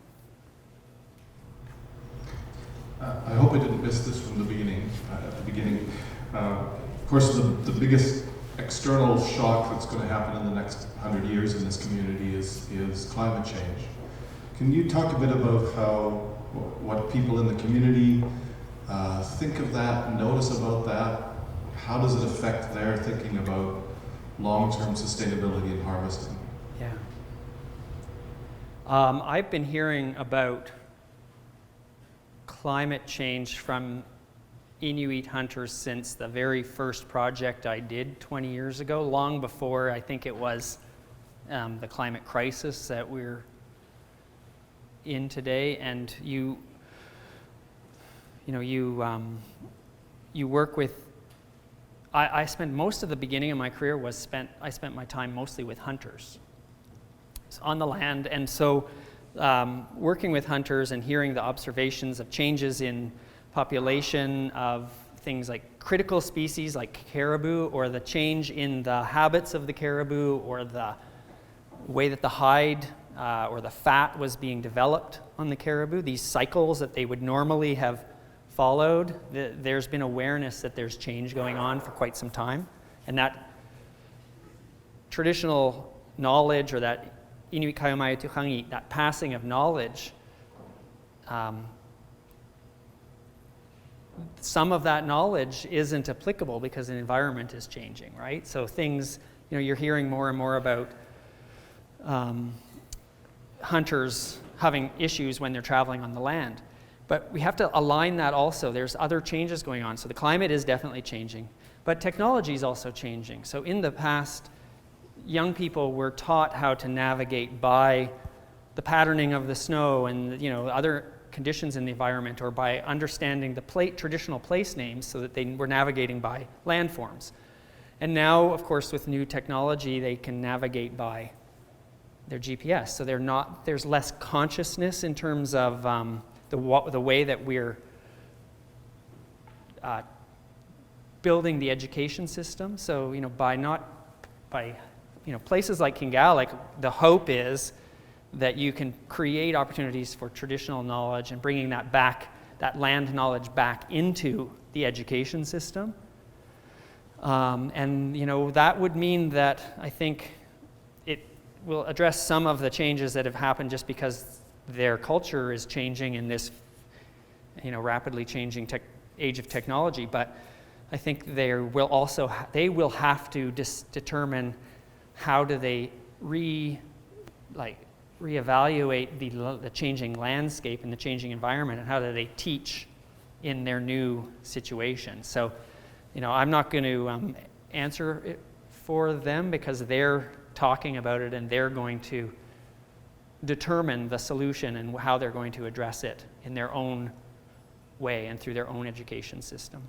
I hope I didn't miss this from the beginning. At the beginning, of course, the biggest external shock that's going to happen in the next 100 years in this community is climate change. Can you talk a bit about what people in the community think of that, notice about that? How does it affect their thinking about long-term sustainability and harvesting? Yeah. I've been hearing about climate change from Inuit hunters since the very first project I did 20 years ago, long before I think it was the climate crisis that we're in today. And you work with, I spent most of the beginning of my career I spent my time mostly with hunters on the land, and so working with hunters and hearing the observations of changes in population of things like critical species like caribou, or the change in the habits of the caribou, or the way that the hide or the fat was being developed on the caribou, these cycles that they would normally have followed, there's been awareness that there's change going on for quite some time. And that traditional knowledge, or that Inuit Kaiomai Tuhangi, that passing of knowledge, some of that knowledge isn't applicable because the environment is changing, right? So things, you're hearing more and more about hunters having issues when they're traveling on the land. But we have to align that also. There's other changes going on. So the climate is definitely changing, but technology is also changing. So in the past, young people were taught how to navigate by the patterning of the snow and other conditions in the environment, or by understanding the traditional place names, so that they were navigating by landforms. And now, of course, with new technology, they can navigate by their GPS. So there's less consciousness in terms of the way that we're building the education system. So by places like Kingalip, the hope is that you can create opportunities for traditional knowledge and bringing that land knowledge back into the education system. And that would mean that I think it will address some of the changes that have happened just because their culture is changing in this rapidly changing age of technology. But I think they will have to determine how do they reevaluate the changing landscape and the changing environment, and how do they teach in their new situation. So, I'm not going to answer it for them, because they're talking about it and they're going to determine the solution and how they're going to address it in their own way and through their own education system.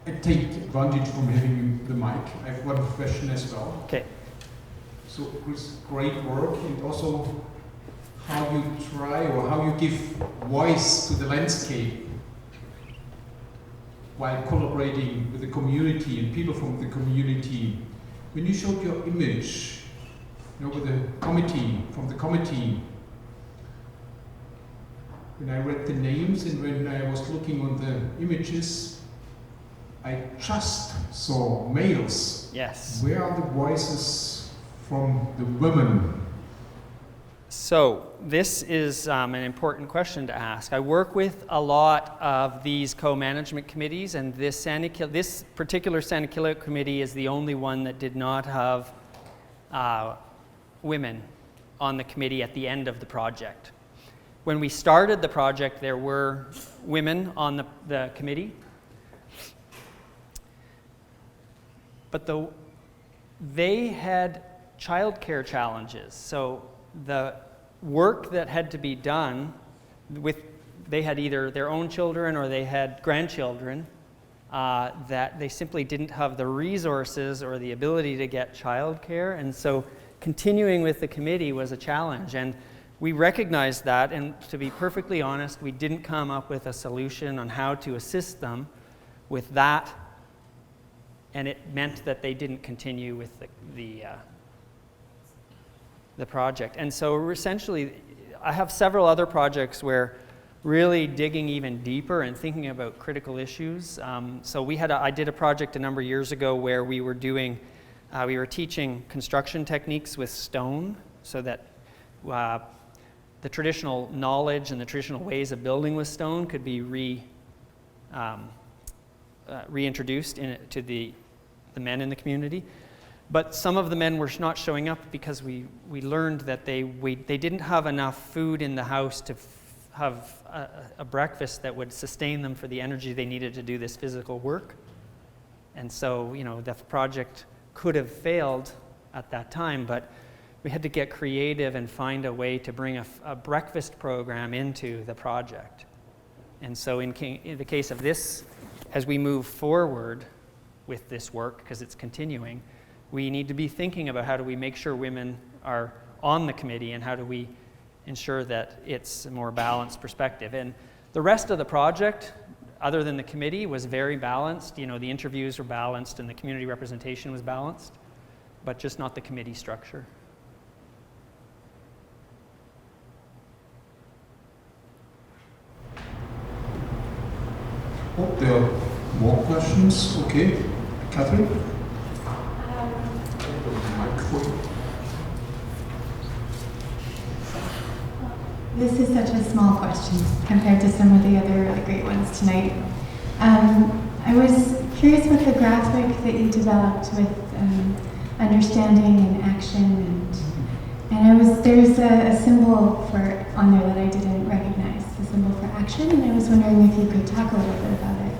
I take advantage from having the mic. I have one question as well. Okay. So, Chris, great work, and also how you try, or how you give voice to the landscape while collaborating with the community and people from the community. When you showed your image, with the committee, when I read the names and when I was looking on the images, I just saw males. Yes. Where are the voices from the women? So this is an important question to ask. I work with a lot of these co-management committees, and this particular Sanikilu committee is the only one that did not have women on the committee at the end of the project. When we started the project, there were women on the committee, but they had childcare challenges. So the work that had to be done they had either their own children or they had grandchildren, that they simply didn't have the resources or the ability to get childcare. And so continuing with the committee was a challenge. And we recognized that, and to be perfectly honest, we didn't come up with a solution on how to assist them with that. And it meant that they didn't continue with the project. And so essentially, I have several other projects where really digging even deeper and thinking about critical issues. So I did a project a number of years ago where we were teaching construction techniques with stone, so that the traditional knowledge and the traditional ways of building with stone could be reintroduced to the men in the community. But some of the men were not showing up because we learned that they didn't have enough food in the house to have a breakfast that would sustain them for the energy they needed to do this physical work. And so, the project could have failed at that time, but we had to get creative and find a way to bring a breakfast program into the project. And so in the case of this, as we move forward with this work, because it's continuing, we need to be thinking about how do we make sure women are on the committee, and how do we ensure that it's a more balanced perspective. And the rest of the project, other than the committee, was very balanced. The interviews were balanced and the community representation was balanced, but just not the committee structure. Oh, there are more questions. Okay, Catherine? Microphone. This is such a small question compared to some of the other really great ones tonight. I was curious with the graphic that you developed with understanding and action, and there's a symbol on there that I didn't recognize, the symbol for action, and I was wondering if you could talk a little bit about it.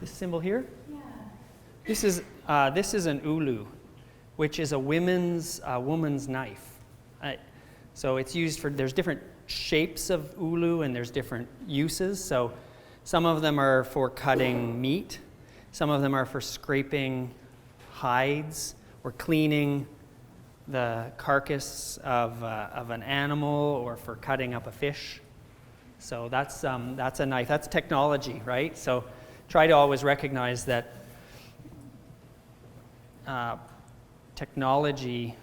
This symbol here? Yeah. This is an ulu, which is a woman's knife. So it's used there's different shapes of ulu and there's different uses. So some of them are for cutting meat, some of them are for scraping hides or cleaning the carcass of an animal, or for cutting up a fish. So that's a knife. That's technology, right? So try to always recognize that technology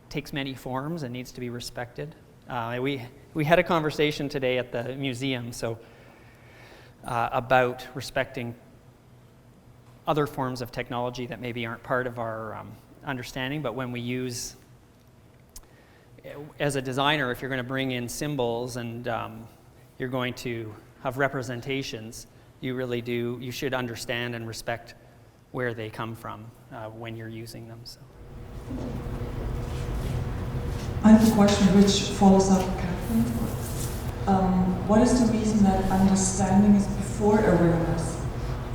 takes many forms and needs to be respected. We had a conversation today at the museum, about respecting other forms of technology that maybe aren't part of our understanding, but when we use, as a designer, if you're going to bring in symbols and you're going to have representations, you should understand and respect where they come from when you're using them. So. I have a question which follows up Catherine. What is the reason that understanding is before awareness?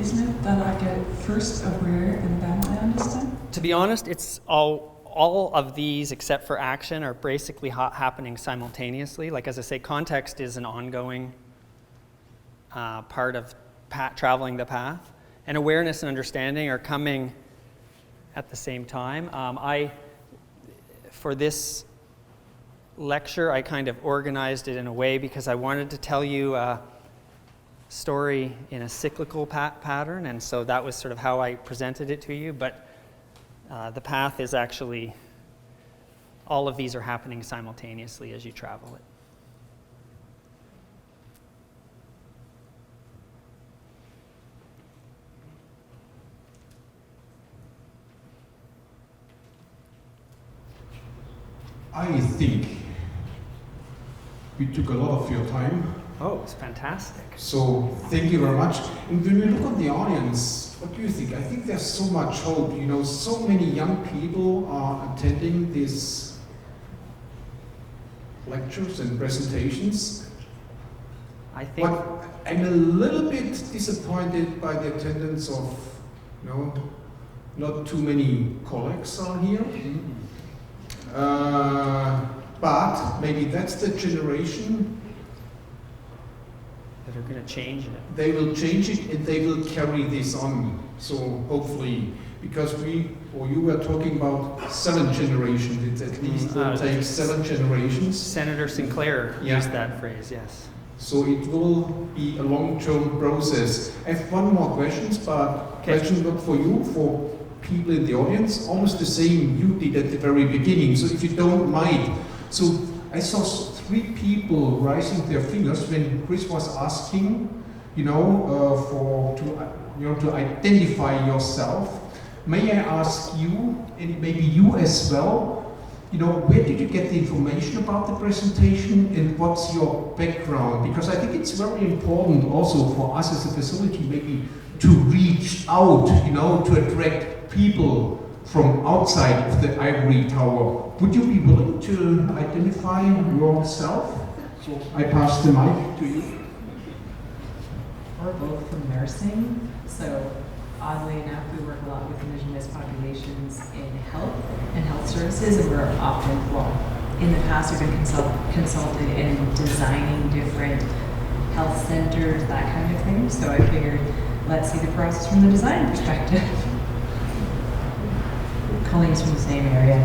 Isn't it that I get first aware and then I understand? To be honest, it's all of these except for action are basically happening simultaneously. Like, as I say, context is an ongoing part of traveling the path, and awareness and understanding are coming at the same time. For this lecture, I kind of organized it in a way because I wanted to tell you a story in a cyclical pattern, and so that was sort of how I presented it to you. But the path is actually, all of these are happening simultaneously as you travel it. I think we took a lot of your time. Oh, it's fantastic. So thank you very much. And when we look at the audience, what do you think? I think there's so much hope. So many young people are attending these lectures and presentations. I think. But I'm a little bit disappointed by the attendance of, not too many colleagues are here. But maybe that's the generation. That are going to change it. They will change it and they will carry this on. So hopefully, because you were talking about 7 generations, it at least will take 7 generations. Senator Sinclair used that phrase, yes. So it will be a long-term process. I have one more question, but question not for you, for people in the audience, almost the same you did at the very beginning. So if you don't mind, so I saw 3 people raising their fingers when Chris was asking, to identify yourself. May I ask you, and maybe you as well, where did you get the information about the presentation and what's your background? Because I think it's very important also for us as a facility maybe to reach out, to attract people from outside of the ivory tower. Would you be willing to identify yourself? So I pass the mic to you. We're both from nursing, so oddly enough, we work a lot with Indigenous populations in health and health services, and we're often, in the past, we've been consulted in designing different health centers, that kind of thing. So I figured, let's see the process from the design perspective. Colleen's from the same area.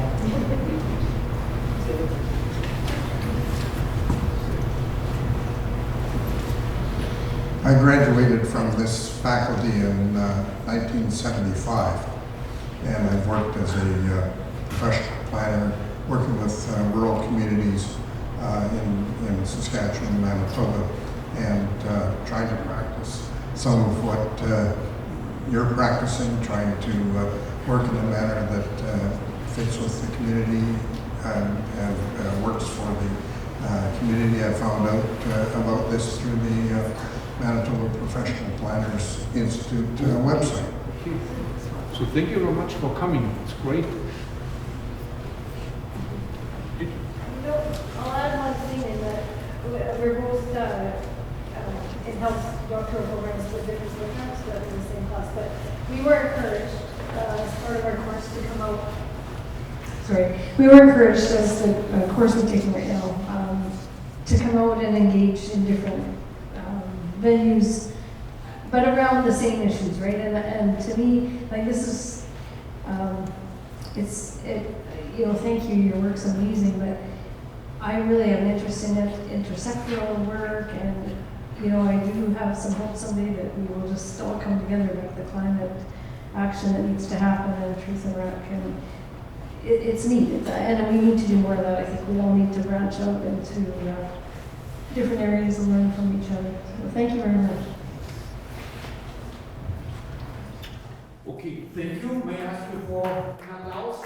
I graduated from this faculty in 1975, and I've worked as a professional planner, working with rural communities in Saskatchewan, Manitoba, and trying to practice some of what you're practicing, trying to work in a manner that fits with the community and works for the community. I found out about this through the Manitoba Professional Planners Institute website. So thank you very much for coming. It's great. I'll add one thing in that we're both in health doctoral programs with different programs, but in the same class. But we were encouraged as part of our course to come out. We were encouraged as the course we're taking right now to come out and engage in different venues, but around the same issues, right? And to me, like this is, thank you, your work's amazing, but I really have an interest in it, intersectoral work, and I do have some hope someday that we will just all come together with the climate action that needs to happen and truth and rec, and it's needed, and we need to do more of that. I think we all need to branch out into different areas and learn from each other. So thank you very much. Okay, thank you. May I ask you for an applause?